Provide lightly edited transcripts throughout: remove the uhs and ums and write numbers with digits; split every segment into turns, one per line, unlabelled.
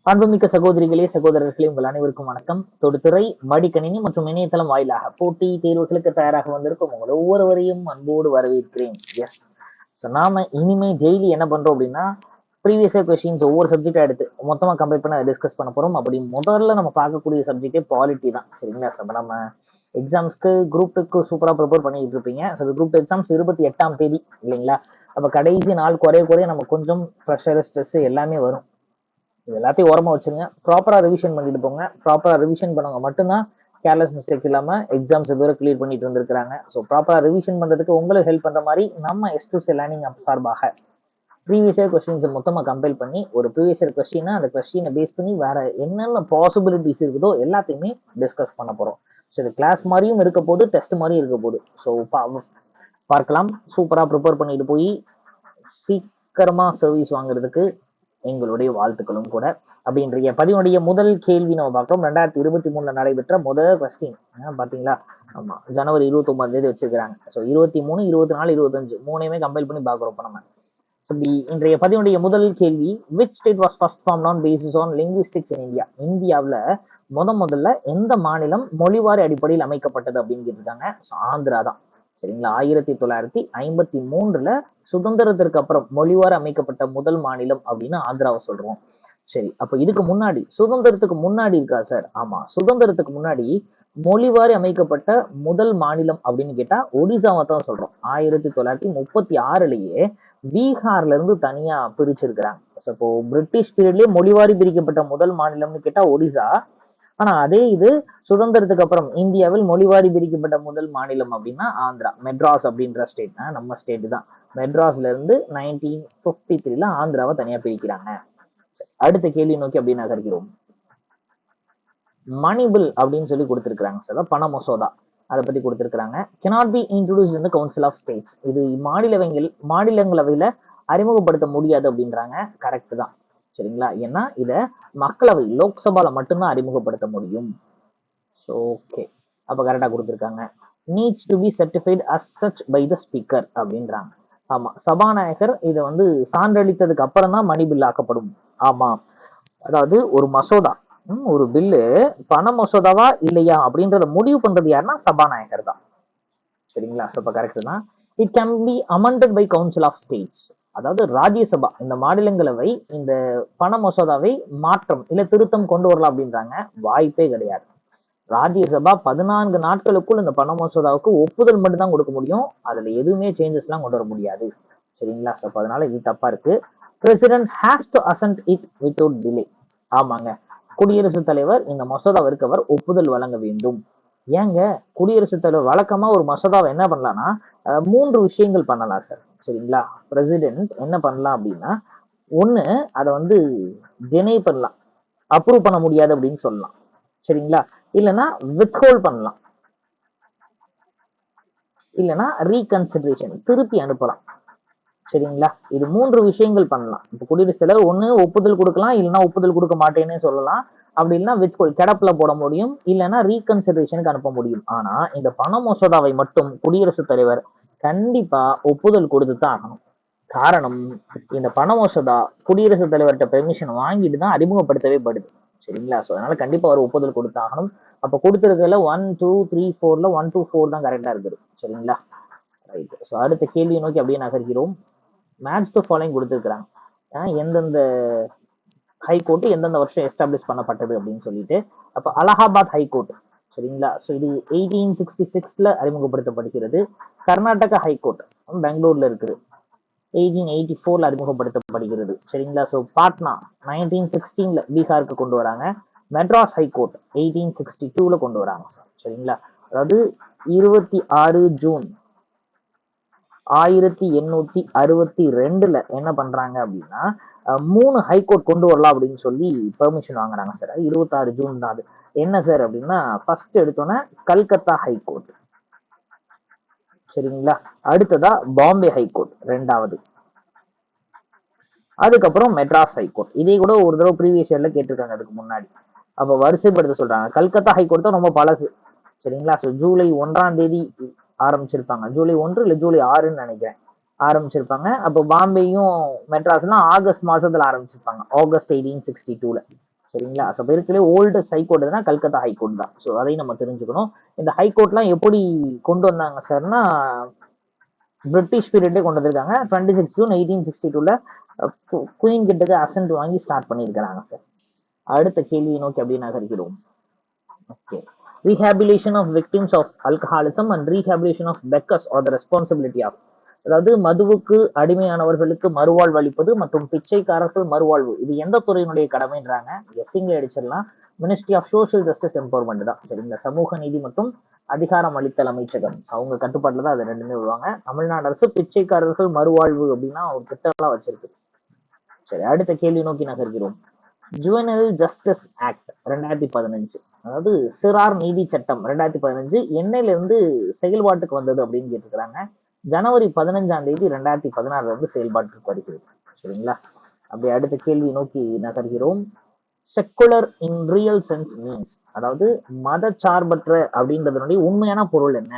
அன்புமிக்க சகோதரிகளே சகோதரர்களே உங்கள் அனைவருக்கும் வணக்கம். தொடுத்துறை மடிக்கணினி மற்றும் இணையதளம் வாயிலாக போட்டி தேர்வுகளுக்கு தயாராக வந்திருக்கும் உங்கள் ஒவ்வொருவரையும் அன்போடு வரவேற்கிறேன். எஸ், நாம இனிமே டெய்லி என்ன பண்றோம் அப்படின்னா ப்ரீவியஸ் கொஸ்டின்ஸ் ஒவ்வொரு சப்ஜெக்டா எடுத்து மொத்தமா கம்பேர் பண்ண டிஸ்கஸ் பண்ண போறோம். அப்படி முதல்ல நம்ம பார்க்கக்கூடிய சப்ஜெக்டே பாலிட்டி தான். சரிங்களா? நம்ம எக்ஸாம்ஸ்க்கு குரூப் டூக்கு சூப்பரா ப்ரிப்பேர் பண்ணிட்டு இருப்பீங்க. குரூப் டூ எக்ஸாம்ஸ் 28ஆம் தேதி இல்லைங்களா? அப்ப கடைசி நாள் குறைய குறைய நம்ம கொஞ்சம் ப்ரெஷர் ஸ்ட்ரெஸ் எல்லாமே வரும். இது எல்லாத்தையும் ஓரமா வச்சுருங்க. ப்ராப்பரா ரிவிஷன் பண்ணிட்டு போங்க. ப்ராப்பரா ரிவிஷன் பண்ணவங்க மட்டும்தான் கேர்லெஸ் மிஸ்டேக்ஸ் இல்லாம எக்ஸாம்ஸ் இதுவரை கிளியர் பண்ணிட்டு வந்திருக்காங்க. ஸோ ப்ராப்பரா ரிவிஷன் பண்றதுக்கு உங்களுக்கு ஹெல்ப் பண்ற மாதிரி நம்ம எஸ்டூஸ் லேர்னிங் ஆப் சார்பாக ப்ரீவியஸ் இயர் கொஸ்டின்ஸ் மொத்தமா கம்பைல் பண்ணி ஒரு ப்ரீவியஸ் இயர் கொஸ்டினா அந்த கொஸ்டினை பேஸ் பண்ணி வேற என்னென்ன பாசிபிலிட்டிஸ் இருக்குதோ எல்லாத்தையுமே டிஸ்கஸ் பண்ண போறோம். ஸோ இது கிளாஸ் மாதிரியும் இருக்க போது, டெஸ்ட் மாதிரியும் இருக்க போது. ஸோ பார்க்கலாம். சூப்பரா ப்ரிப்பேர் பண்ணிட்டு போய் சீக்கிரமா சர்வீஸ் வாங்குறதுக்கு எங்களுடைய வாழ்த்துக்களும் கூட. அப்படின்ற பதிவுடைய முதல் கேள்வி நம்ம பார்க்கிறோம். 2023 நடைபெற்ற முதல் கொஸ்டின் பாத்தீங்களா? ஆமா, ஜனவரி 29 வச்சிருக்காங்க. ஸோ 23, 24, 25 மூணையுமே கம்பைல் பண்ணி பாக்குறோம். இப்ப நம்ம இன்றைய பதிவுடைய முதல் கேள்வி, which state was first formed on basis on linguistics in India? இந்தியாவுல முதல்ல எந்த மாநிலம் மொழிவாரி அடிப்படையில் அமைக்கப்பட்டது அப்படின்னு கேட்டிருக்காங்க. ஆந்திரா தான். சரிங்களா? 1953 சுதந்திரத்திற்கு அப்புறம் மொழிவாரி அமைக்கப்பட்ட முதல் மாநிலம் அப்படின்னு ஆந்திராவை சொல்றோம். சரி, அப்ப இதுக்கு முன்னாடி சுதந்திரத்துக்கு முன்னாடி இருக்கா சார்? ஆமா, சுதந்திரத்துக்கு முன்னாடி மொழிவாரி அமைக்கப்பட்ட முதல் மாநிலம் அப்படின்னு கேட்டா ஒடிசாவை தான் சொல்றோம். 1936லயே பீகார்ல இருந்து தனியா பிரிச்சிருக்கிறாங்க. இப்போ பிரிட்டிஷ் பீரியட்லயே மொழிவாரி பிரிக்கப்பட்ட முதல் மாநிலம்னு கேட்டா ஒடிசா. ஆனா அதே இது சுதந்திரத்துக்கு அப்புறம் இந்தியாவில் மொழிவாரி பிரிக்கப்பட்ட முதல் மாநிலம் அப்படின்னா ஆந்திரா, மெட்ராஸ் அப்படின்ற ஸ்டேட். நம்ம ஸ்டேட் தான். மெட்ராஸ்ல இருந்து 1953 ஆந்திராவை தனியா பிரிக்கிறாங்க. அடுத்த கேள்வி நோக்கி அப்படி நகர்கிறோம். மணிபில் அப்படின்னு சொல்லி கொடுத்திருக்காங்க சார், பண மசோதா அதை பத்தி கொடுத்திருக்காங்க. cannot be introduced in the council of states. இது மாநிலங்களவையில அறிமுகப்படுத்த முடியாது அப்படின்றாங்க. கரெக்ட் தான். சரிங்களா? ஏன்னா இத மக்களவை லோக்சபால மட்டும்தான் அறிமுகப்படுத்த முடியும். ஓகே, அப்ப கரெக்டா கொடுத்திருக்காங்க. Needs to be certified as such by the speaker அப்படின்றாங்க. ஆமா, சபாநாயகர் இதை சான்றளித்ததுக்கு அப்புறம் தான் மணி பில் ஆக்கப்படும். ஆமா, அதாவது ஒரு மசோதா, ஒரு பில்லு பண மசோதாவா இல்லையா அப்படின்றத முடிவு பண்றது யாருன்னா சபாநாயகர் தான். சரிங்களா? இப்ப கரெக்ட் தான். It can be amended by council of states. அதாவது ராஜ்யசபா, இந்த மாநிலங்களவை இந்த பண மசோதாவை மாற்றம் இல்ல திருத்தம் கொண்டு வரலாம் அப்படின்றாங்க. வாய்ப்பே கிடையாது. ராஜ்யசபா 14 நாட்களுக்குள் இந்த பண மசோதாவுக்கு ஒப்புதல் மட்டும் தான் கொடுக்க முடியும். அதுல எதுவுமே சேஞ்சஸ் எல்லாம் கொண்டு வர முடியாது. சரிங்களா? அதனால இது தப்பா இருக்கு. President has to ascent it without delay. ஆமாங்க, குடியரசுத் தலைவர் இந்த மசோதாவிற்கு அவர் ஒப்புதல் வழங்க வேண்டும். ஏங்க, குடியரசுத் தலைவர் வழக்கமா ஒரு மசோதாவை என்ன பண்ணலாம்னா 3 விஷயங்கள் பண்ணலாம் சார். சரிங்களா? பிரசிடென்ட் என்ன பண்ணலாம் அப்படின்னா, ஒண்ணு அதை டினை பண்ணலாம், அப்ரூவ் பண்ண முடியாது அப்படின்னு சொல்லலாம். சரிங்களா? இல்லைன்னா வித்ஹோல்ட் பண்ணலாம், இல்லைன்னா ரீகன்சிடரேஷன் திருப்பி அனுப்பலாம். சரிங்களா? இது 3 விஷயங்கள் பண்ணலாம். இப்ப குடியரசுத் தலைவர் ஒண்ணு ஒப்புதல் கொடுக்கலாம், இல்லைன்னா ஒப்புதல் கொடுக்க மாட்டேன்னு சொல்லலாம். அப்படி இல்லைன்னா வித்ஹோல்ட் கிடப்புல போட முடியும், இல்லைன்னா ரீகன்சிடரேஷனுக்கு அனுப்ப முடியும். ஆனா இந்த பண மசோதாவை மட்டும் குடியரசுத் தலைவர் கண்டிப்பா ஒப்புதல் கொடுத்து தான் ஆகணும். காரணம், இந்த பண மசோதா குடியரசுத் தலைவர்கிட்ட பெர்மிஷன் வாங்கிட்டு தான் அறிமுகப்படுத்தவே படுது. சரிங்களா? அதனால கண்டிப்பா அவர் ஒப்புதல் கொடுத்தாகணும். அப்ப கொடுத்துருக்கல 1, 2, 3, 4ல 1 to 4 தான் கரெக்டா இருக்குது. சரிங்களா? ரைட். அடுத்த கேள்வியை நோக்கி அப்படியே நகர்கிறோம். மேட்ச் டு ஃபாலோயிங் கொடுத்துருக்காங்க. எந்தெந்த ஹைகோர்ட் எந்தெந்த வருஷம் எஸ்டாப்ளிஷ் பண்ணப்பட்டது அப்படின்னு சொல்லிட்டு. அப்ப அலகாபாத் ஹைகோர்ட். சரிங்களா? இது 1866ல அறிமுகப்படுத்தப்படுகிறது. கர்நாடகா ஹைகோர்ட் பெங்களூர்ல இருக்குது, 1884ல அறிமுகப்படுத்தப்படுகிறது. சரிங்களா? பாட்னா 1916ல பீகாருக்கு கொண்டு வராங்க. மெட்ராஸ் ஹைகோர்ட் 1862ல கொண்டு வராங்க. சரிங்களா? அதாவது 26 ஜூன் 1862ல என்ன பண்றாங்க அப்படின்னா 3 ஹைகோர்ட் கொண்டு வரலாம் அப்படின்னு சொல்லி பெர்மிஷன் வாங்குறாங்க சார். 26 ஜூன் தான் அது. என்ன சார் அப்படின்னா, ஃபர்ஸ்ட் எடுத்தோன்னே கல்கத்தா ஹைகோர்ட். சரிங்களா? அடுத்ததா பாம்பே ஹைகோர்ட் ரெண்டாவது. அதுக்கப்புறம் மெட்ராஸ் ஹைகோர்ட். இதே கூட ஒரு தடவை ப்ரீவியஸ் இயர்ல கேட்டிருக்காங்க அதுக்கு முன்னாடி. அப்ப வரிசைப்படுத்த சொல்றாங்க. கல்கத்தா ஹைகோர்ட் தான் ரொம்ப பழசு. சரிங்களா? ஜூலை 1ஆம் தேதி ஆரம்பிச்சிருப்பாங்க. ஜூலை 1 இல்ல ஜூலை 6ன்னு நினைக்கிறேன் ஆரம்பிச்சிருப்பாங்க. அப்போ பாம்பேயும் மெட்ராஸ்லாம் ஆகஸ்ட் மாசத்துல ஆரம்பிச்சிருப்பாங்க, ஆகஸ்ட் 1862ல. சரிங்களா? அப்ப இருக்கலே ஓல்டஸ்ட் ஹைகோர்ட் எதுனா கல்கத்தா ஹைகோர்ட் தான். ஸோ அதையும் நம்ம தெரிஞ்சுக்கணும். இந்த ஹைகோர்ட்லாம் எப்படி கொண்டு வந்தாங்க சார்னா, பிரிட்டிஷ் பீரியடே கொண்டு வந்திருக்காங்க. 26 ஜூன் 1862ல குயின் கிட்டக்கு அசென்ட் வாங்கி ஸ்டார்ட் பண்ணியிருக்கிறாங்க சார். அடுத்த கேள்வியை நோக்கி அப்படியே நகர்கிறோம். Okay. Rehabilitation of victims of alcoholism and rehabilitation of beggars are the responsibility of, அதாவது மதுவுக்கு அடிமையானவர்களுக்கு மறுவாழ்வு அளிப்பது மற்றும் பிச்சைக்காரர்கள் மறுவாழ்வு, இது எந்த துறையினுடைய கடமைன்றாங்க? எஸ்சிங்க அடிச்சிடலாம். Ministry of social justice empowerment தான். சரிங்களா? சமூக நீதி மற்றும் அதிகாரம் அளித்தல் அமைச்சகம், அவங்க கட்டுப்பாட்டில் தான் அது ரெண்டுமே வருவாங்க. தமிழ்நாடு அரசு பிச்சைக்காரர்கள் மறுவாழ்வு அப்படின்னா ஒரு திட்டம்லாம் வச்சிருக்கு. சரி, அடுத்த கேள்வி நோக்கி நகர்கிறோம். ஜுவனல் ஜஸ்டிஸ் ஆக்ட் 2015, அதாவது சிறார் நீதி சட்டம் 2015 என்னையில இருந்து செயல்பாட்டுக்கு வந்தது அப்படின்னு கேட்டுக்கிறாங்க. ஜனவரி 15ஆம் தேதி 2016 இருந்து செயல்பாட்டுக்கு வருகிறது. சரிங்களா? அப்படி அடுத்த கேள்வி நோக்கி நகர்கிறோம். செக்குலர் இன் ரியல் சென்ஸ் மீன்ஸ், அதாவது மதச்சார்பற்ற அப்படின்றதனுடைய உண்மையான பொருள் என்ன?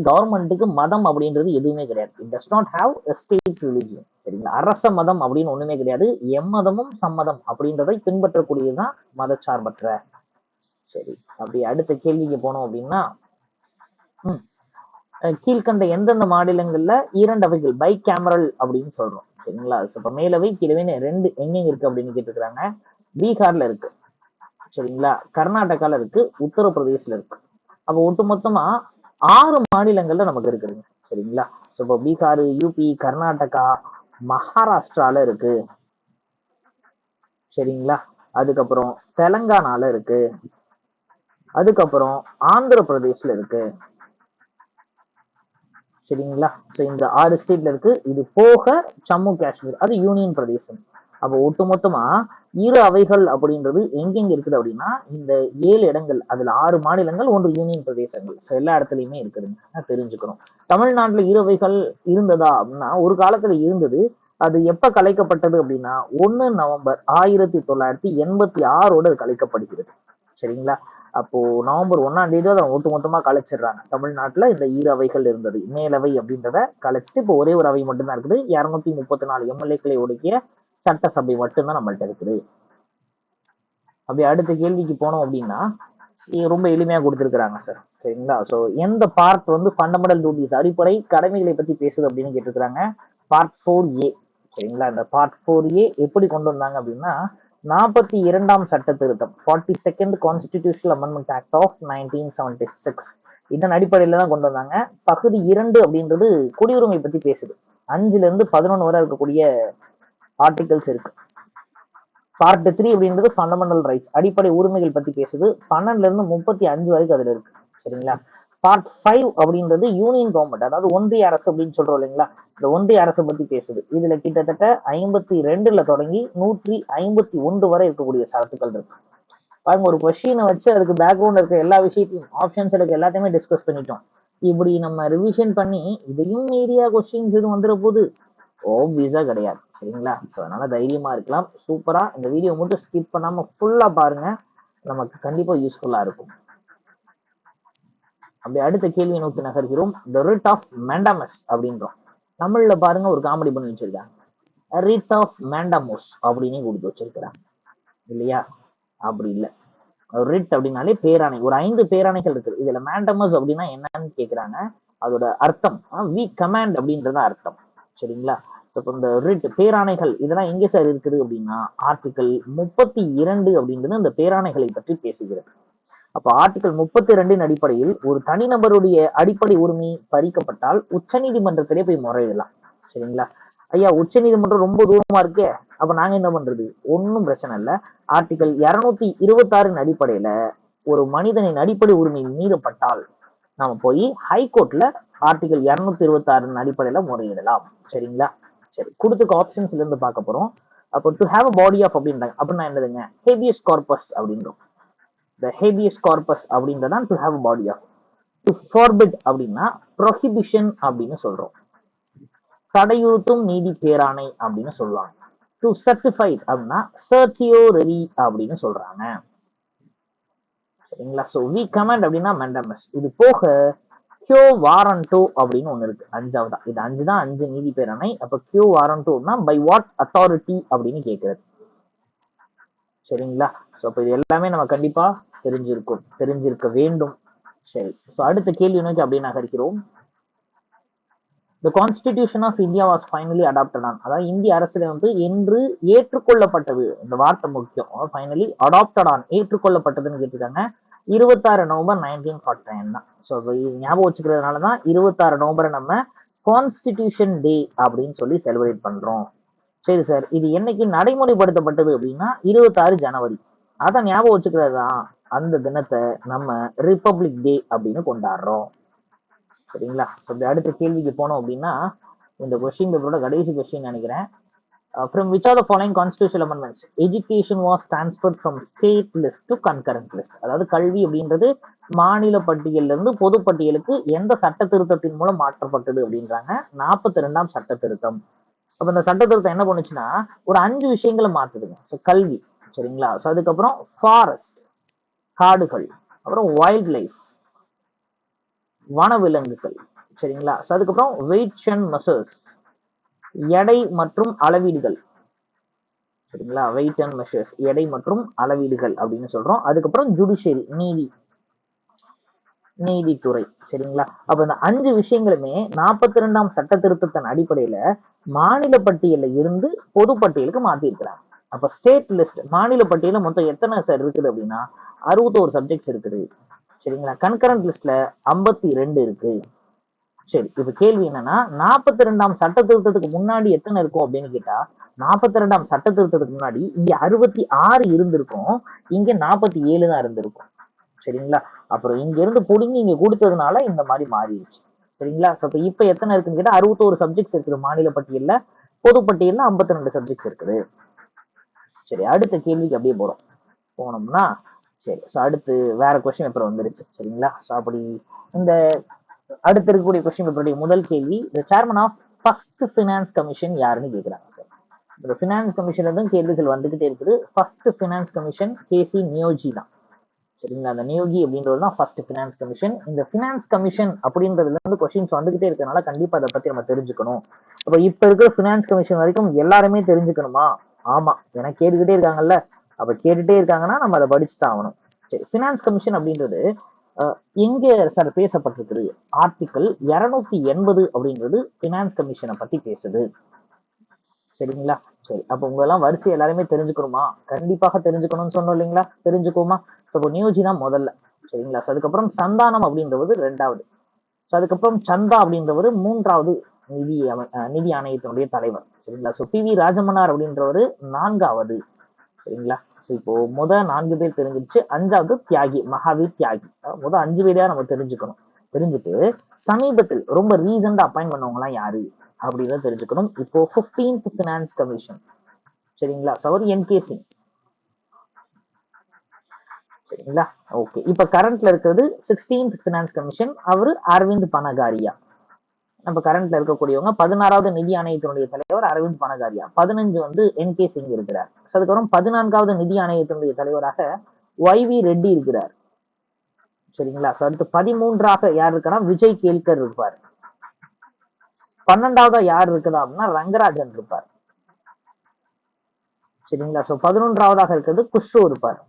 கவர்மெண்ட்டுக்கு மதம் அப்படின்றது எதுவுமே கிடையாது. It does not have a state religion. சரிங்களா? அரச மதம் அப்படின்னு ஒண்ணுமே கிடையாது. எம்மதமும் சம்மதம் அப்படின்றதை பின்பற்றக்கூடியதுதான் மதச்சார்பற்ற. சரி, அப்படி அடுத்த கேள்விக்கு போனோம் அப்படின்னா, கீழ்கண்ட எந்தெந்த மாநிலங்கள்ல இரண்டவைகள் பை கேமரல் அப்படின்னு சொல்றோம். சரிங்களா? இப்ப மேலவை கீழவை ரெண்டு எங்கெங்க இருக்கு அப்படின்னு கேட்டுக்கிறாங்க. பீகார்ல இருக்கு. சரிங்களா? கர்நாடகால இருக்கு. உத்தரப்பிரதேசல இருக்கு. அப்ப ஒட்டுமொத்தமா 6 மாநிலங்கள்ல நமக்கு இருக்குதுங்க. சரிங்களா? இப்போ பீகார், யூபி, கர்நாடகா, மகாராஷ்டிரால இருக்கு. சரிங்களா? அதுக்கப்புறம் தெலங்கானால இருக்கு. அதுக்கப்புறம் ஆந்திர பிரதேஷ்ல இருக்கு. சரிங்களா? இந்த 6 ஸ்டேட்ல இருக்கு. இது போக ஜம்மு காஷ்மீர், அது யூனியன் பிரதேசம். அப்போ ஒட்டுமொத்தமா இரு அவைகள் அப்படின்றது எங்கெங்க இருக்குது அப்படின்னா, இந்த 7 இடங்கள், அதுல 6 மாநிலங்கள், 1 யூனியன் பிரதேசங்கள். எல்லா இடத்துலயுமே இருக்குதுங்க, தெரிஞ்சுக்கணும். தமிழ்நாட்டுல இரு அவைகள் இருந்ததா அப்படின்னா, ஒரு காலத்துல இருந்தது. அது எப்ப கலைக்கப்பட்டது அப்படின்னா 1 நவம்பர் 1986 கலைக்கப்படுகிறது. சரிங்களா? அப்போ நவம்பர் 1ஆம் தேதி அதை ஒட்டுமொத்தமா கலைச்சிடுறாங்க. தமிழ்நாட்டுல இந்த இரு அவைகள் இருந்தது. மேலவை அப்படின்றத கலைச்சிட்டு இப்போ ஒரே ஒரு அவை மட்டும்தான் இருக்குது. 234 எம்எல்ஏக்களை ஒடுக்கிய சட்டசபை மட்டும்தான் நம்மள்ட்ட இருக்குது. அப்படி அடுத்த கேள்விக்கு போனோம் அப்படின்னா, ரொம்ப எளிமையா கொடுத்துருக்காங்க சார். சரிங்களா? ஸோ எந்த பார்ட் வந்து ஃபண்டமெண்டல் டியூட்டிஸ், அடிப்படை கடமைகளை பத்தி பேசுது அப்படின்னு கேட்டிருக்கிறாங்க. Part 4A. சரிங்களா? இந்த பார்ட் 4A எப்படி கொண்டு வந்தாங்க அப்படின்னா, 42ஆம் சட்ட திருத்தம், 42nd constitutional amendment act of 1976, இதன் அடிப்படையில தான் கொண்டு வந்தாங்க. பகுதி 2 அப்படின்றது குடியுரிமை பத்தி பேசுது. 5ல இருந்து 11 வரை இருக்கக்கூடிய ஆர்டிகல்ஸ் இருக்கு. பார்ட் 3 அப்படின்றது ஃபண்டமெண்டல் ரைட்ஸ், அடிப்படை உரிமைகள் பத்தி பேசுது. 12ல இருந்து 35 வரைக்கும் அதுல இருக்கு. சரிங்களா? பார்ட் 5 அப்படின்றது யூனியன் கவர்மெண்ட், அதாவது ஒன்றிய அரசு அப்படின்னு சொல்றோம் இல்லைங்களா? இந்த ஒன்றிய அரசு பத்தி பேசுது. இதுல கிட்டத்தட்ட 52ல தொடங்கி 151 வரை இருக்கக்கூடிய சரத்துக்கள் இருக்கு. பாருங்க, ஒரு கொஸ்டினை வச்சு அதுக்கு பேக்ரவுண்ட் இருக்க எல்லா விஷயத்தையும், ஆப்ஷன்ஸ் இருக்க எல்லாத்தையுமே டிஸ்கஸ் பண்ணிட்டோம். இப்படி நம்ம ரிவிஷன் பண்ணி இதையும் மீடியா கொஸ்டின்ஸ் எதுவும் வந்துட போது ஆப்வியஸா கிடையாது. சரிங்களா? அதனால தைரியமா இருக்கலாம். சூப்பரா இந்த வீடியோ மட்டும் ஸ்கிப் பண்ணாம ஃபுல்லா பாருங்க, நமக்கு கண்டிப்பா யூஸ்ஃபுல்லா இருக்கும். அப்படி அடுத்த கேள்வியை நோக்கி நகர்கிறோம். த ரிட் ஆஃப் மேண்டமஸ் அப்படின்றோம். தமிழ்ல பாருங்க ஒரு காமெடி பண்ணி வச்சிருக்காங்க. ரிட் ஆஃப் மேண்டமோஸ் அப்படின்னு கொடுத்து வச்சிருக்கிறாங்க இல்லையா? அப்படி இல்லை. ரிட் அப்படின்னாலே பேராணை. ஒரு 5 பேராணைகள் இருக்கு. இதுல மேண்டமஸ் அப்படின்னா என்னன்னு கேக்குறாங்க. அதோட அர்த்தம் வி கமாண்ட் அப்படின்றத அர்த்தம். சரிங்களா? இப்போ இந்த ரிட் பேராணைகள் இதெல்லாம் எங்க சார் இருக்குது அப்படின்னா, ஆர்டிகல் 32 அப்படின்றது இந்த பேராணைகளை பற்றி பேசுகிறது. அப்ப ஆர்டிகல் 32 அடிப்படையில் ஒரு தனிநபருடைய அடிப்படை உரிமை பறிக்கப்பட்டால் உச்ச நீதிமன்றத்திலே போய் முறையிடலாம். சரிங்களா? ஐயா, உச்ச நீதிமன்றம் ரொம்ப தூரமா இருக்கே, அப்ப நாங்க என்ன பண்றது? ஒன்னும் பிரச்சனை இல்லை. ஆர்டிகல் 226 அடிப்படையில ஒரு மனிதனின் அடிப்படை உரிமை மீறப்பட்டால் நாம போய் ஹைகோர்ட்ல ஆர்டிகல் 226 அடிப்படையில முறையிடலாம். சரிங்களா? சரி, கொடுத்துக்க ஆப்ஷன்ஸ்ல இருந்து பார்க்க போறோம். அப்போ to have a body of அப்படின்றாங்க. அப்படின்னா என்னதுங்க? ஹேபியஸ் கார்பஸ் அப்படின்றோம். the habeas corpus அப்படின்றதான் to have a body of. to forbid அப்படின்னா prohibition அப்படின்னு சொல்றோம். தடையுறுத்தும் நீதி பேராணை அப்படின்னு சொல்லுவாங்க. to certify அப்படின்னா certiorari அப்படின்னு சொல்றாங்க. சரிங்களா? ஸோ வி கமாண்ட் அப்படின்னா மெண்டமஸ். இது போக கியோ வாரண்டோ அப்படின்னு ஒண்ணு இருக்கு, 5ஆவதா. இது 5 தான், 5 நீதி பேராணை. அப்ப கியோ வாரண்டோனா பை வாட் அத்தாரிட்டி அப்படின்னு கேட்கிறது. சரிங்களா? ஸோ அப்போ இது எல்லாமே நம்ம கண்டிப்பா தெரிஞ்சிருக்க வேண்டும். சரி, ஸோ அடுத்த கேள்வி நோக்கி அப்படியே நகர்கிறோம். The Constitution of India was finally adopted on, அதாவது இந்திய அரசியலமைப்பு என்று ஏற்றுக்கொள்ளப்பட்டது. இந்த வார்த்தை முக்கியம். ஃபைனலி அடாப்டட் ஆன், ஏற்றுக்கொள்ளப்பட்டதுன்னு கேட்டிருக்காங்க. 26 நவம்பர் 1949 தான். ஸோ ஞாபகம் வச்சுக்கிறதுனால தான் 26 நவம்பரை நம்ம கான்ஸ்டிடியூஷன் டே அப்படின்னு சொல்லி செலிப்ரேட் பண்றோம். சரி சார், இது என்னைக்கு நடைமுறைப்படுத்தப்பட்டது அப்படின்னா 26 ஜனவரி. அதை ஞாபகம் வச்சுக்கிறது தான் அந்த தினத்தை நம்ம ரிப்பப்ளிக் டே அப்படின்னு கொண்டாடுறோம். சரிங்களா? அடுத்த கேள்விக்கு போனோம் அப்படின்னா, இந்த கொஸ்டின் பேப்பரோட கடைசி கொஸ்டின் நினைக்கிறேன். From which of the following constitutional amendments education was transferred from state list to concurrent list? அதாவது கல்வி அப்படின்றது மாநில பட்டியலில் இருந்து பொது பட்டியலுக்கு எந்த சட்ட திருத்தத்தின் மூலம் மாற்றப்பட்டது அப்படின்றாங்க. 42ஆம் சட்ட திருத்தம். அப்ப இந்த சட்ட திருத்தம் என்ன பண்ணுச்சுன்னா ஒரு 5 விஷயங்களை மாத்துதுங்க. கல்வி, சரிங்களா? அதுக்கப்புறம் ஃபாரஸ்ட், காடுகள், அப்புறம் வைல்ட் லைஃப், வனவிலங்குகள், சரிங்களா? அதுக்கப்புறம் வெயிட்ஸ் அண்ட் மெஷர்ஸ், எடை மற்றும் அளவீடுகள், சரிங்களா? வெயிட் அண்ட் மெஷர்ஸ், எடை மற்றும் அளவீடுகள் அப்படின்னு சொல்றோம். அதுக்கப்புறம் ஜுடிஷியரி, நீதித்துறை, சரிங்களா? அப்ப இந்த 5 விஷயங்களுமே 42ஆம் சட்ட திருத்தத்தின் அடிப்படையில மாநில பட்டியல இருந்து பொது பட்டியலுக்கு மாத்தி இருக்கிறாங்க. அப்ப ஸ்டேட் லிஸ்ட், மாநில பட்டியல மொத்தம் எத்தனை சார் இருக்குது அப்படின்னா 61 சப்ஜெக்ட்ஸ் இருக்குது, சரிங்களா? கன்கரண்ட் லிஸ்ட்ல 52 இருக்கு. சரி, இப்ப கேள்வி என்னன்னா 42ஆம் சட்ட திருத்தத்துக்கு முன்னாடி எத்தனை இருக்கும் அப்படின்னு கேட்டா 42ஆம் சட்ட திருத்தத்துக்கு முன்னாடி இங்க 66 இருந்திருக்கும், இங்க 47 தான் இருந்திருக்கும், சரிங்களா? அப்புறம் இங்க இருந்து புடுங்கி இங்க கொடுத்ததுனால இந்த மாதிரி மாறிடுச்சு, சரிங்களா? இப்ப எத்தனை இருக்குன்னு கேட்டா 61 சப்ஜெக்ட்ஸ் இருக்குது மாநில பட்டியல்ல, பொது பட்டியல்ல 52 சப்ஜெக்ட்ஸ் இருக்குது. சரி, அடுத்த கேள்விக்கு அப்படியே போனோம்னா சரி, அடுத்து வேற கொஸ்டின் பேப்பர் வந்துருச்சு, சரிங்களா? அப்படி இந்த அடுத்து இருக்கக்கூடிய கொஸ்டின் பேப்பருடைய முதல் கேள்வி, chairman of first finance commission யாருன்னு கேட்கிறாங்க சார். இந்த ஃபினான்ஸ் கமிஷன்ல இருந்து கேள்விகள் வந்துகிட்டே இருக்குது. ஃபர்ஸ்ட் ஃபினான்ஸ் கமிஷன் கேசி நியோஜி தான், சரிங்களா? அந்த நியோகி அப்படின்றது தான் ஃபர்ஸ்ட் ஃபினான்ஸ் கமிஷன். இந்த ஃபினான்ஸ் கமிஷன் அப்படின்றதுல இருந்து கொஸ்டின்ஸ் வந்துகிட்டே இருக்கனால கண்டிப்பா அதை பத்தி நம்ம தெரிஞ்சுக்கணும். அப்ப இப்ப இருக்கிற ஃபினான்ஸ் கமிஷன் வரைக்கும் எல்லாருமே தெரிஞ்சுக்கணுமா? ஆமா, ஏன்னா கேட்டுக்கிட்டே இருக்காங்கல்ல. அப்ப கேட்டுட்டே இருக்காங்கன்னா நம்ம அதை படிச்சுதான் ஆகணும். சரி, ஃபினான்ஸ் கமிஷன் அப்படின்றது எங்க சார் பேசப்பட்டிருக்கு? ஆர்டிகல் 280 அப்படின்றது ஃபினான்ஸ் கமிஷனை பத்தி பேசுது, சரிங்களா? சரி, அப்ப உங்க எல்லாம் வரிசை எல்லாருமே தெரிஞ்சுக்கணுமா? கண்டிப்பாக தெரிஞ்சுக்கணும்னு சொன்னோம் இல்லைங்களா? தெரிஞ்சுக்கோமா? நியோஜி தான் முதல்ல, சரிங்களா? அதுக்கப்புறம் சந்தானம் அப்படின்றது 2வது, அதுக்கப்புறம் சந்தா அப்படின்றவர் 3வது நிதி ஆணையத்தினுடைய தலைவர், சரிங்களா? பி.வி. ராஜமன்னார் அப்படின்றவர் 4வது, சரிங்களா? இப்போ 4 பேர் தெரிஞ்சிருச்சு. 5வது தியாகி, மகாவீர் தியாகி. 5 பேரையா நம்ம தெரிஞ்சுக்கணும். தெரிஞ்சுட்டு சமீபத்தில் ரொம்ப ரீசெண்டா அப்பாயிண்ட் பண்ணவங்க எல்லாம் யாரு அப்படின்றத தெரிஞ்சுக்கணும். இப்போ 15th ஃபினான்ஸ் கமிஷன், சரிங்களா? அவர் என்.கே. சிங், சரிங்களா? ஓகே, இப்ப கரண்ட்ல இருக்கிறது 16th ஃபினான்ஸ் கமிஷன், அவரு அரவிந்த் பனகாரியா. நம்ம கரண்ட்ல இருக்கக்கூடியவங்க 16வது நிதி ஆணையத்தினுடைய தலைவர் அரவிந்த் பனகாரியா, 15 என்.கே. சிங் இருக்கிறார். அதுக்கப்புறம் 14வது நிதி ஆணையத்தினுடைய தலைவராக ஒய்.வி. ரெட்டி இருக்கிறார், சரிங்களா? அடுத்து 13ஆக யார் இருக்கா? விஜய் கேல்கர் இருப்பார். 12வது யார் இருக்குதா அப்படின்னா ரங்கராஜன் இருப்பார், சரிங்களா? 11வதாக இருக்கிறது குஷ்ரு இருப்பார்,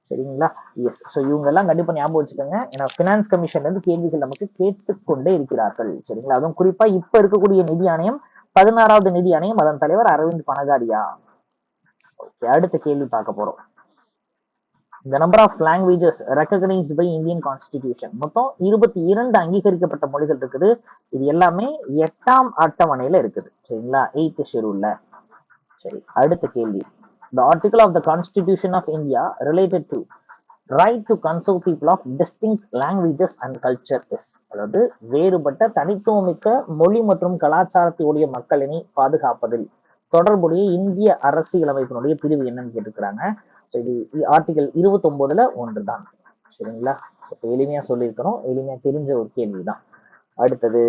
சரிங்களா? எஸ். இவங்க எல்லாம் கண்டிப்பா ஞாபகம் வச்சுக்கோங்க. ஏன்னா பினான்ஸ் கமிஷன்ல இருந்து கேள்விகள் நமக்கு கேட்டுக்கொண்டே இருக்கிறார்கள், சரிங்களா? அதுவும் குறிப்பா இப்ப இருக்கக்கூடிய நிதி ஆணையம் 16வது நிதி ஆணையம், அதன் தலைவர் அரவிந்த் பனகாரியா. ஓகே, அடுத்த கேள்வி பார்க்க போறோம். The number of languages recognized by Indian Constitution, மொத்தம் 22 அங்கீகரிக்கப்பட்ட மொழிகள் இருக்குது. இது எல்லாமே 8ஆம் அட்டவணையில இருக்குது, சரிங்களா? 8th ஷெட்யூல்ல. சரி, அடுத்த கேள்வி. The article of the Constitution of India related to right to consult people of distinct languages and culture is, அதாவது வேறுபட்ட தனித்துவமிக்க மொழி மற்றும் கலாச்சாரத்தையுடைய மக்களினை பாதுகாப்பதில் தொடர்புடைய இந்திய அரசியலமைப்பினுடைய பிரிவு என்னன்னு கேட்டிருக்கிறாங்க. இது ஆர்டிகல் 29ல ஒன்றுதான், சரிங்களா? எளிமையா சொல்லியிருக்கணும், எளிமையா தெரிஞ்ச ஒரு கேள்விதான். அடுத்தது,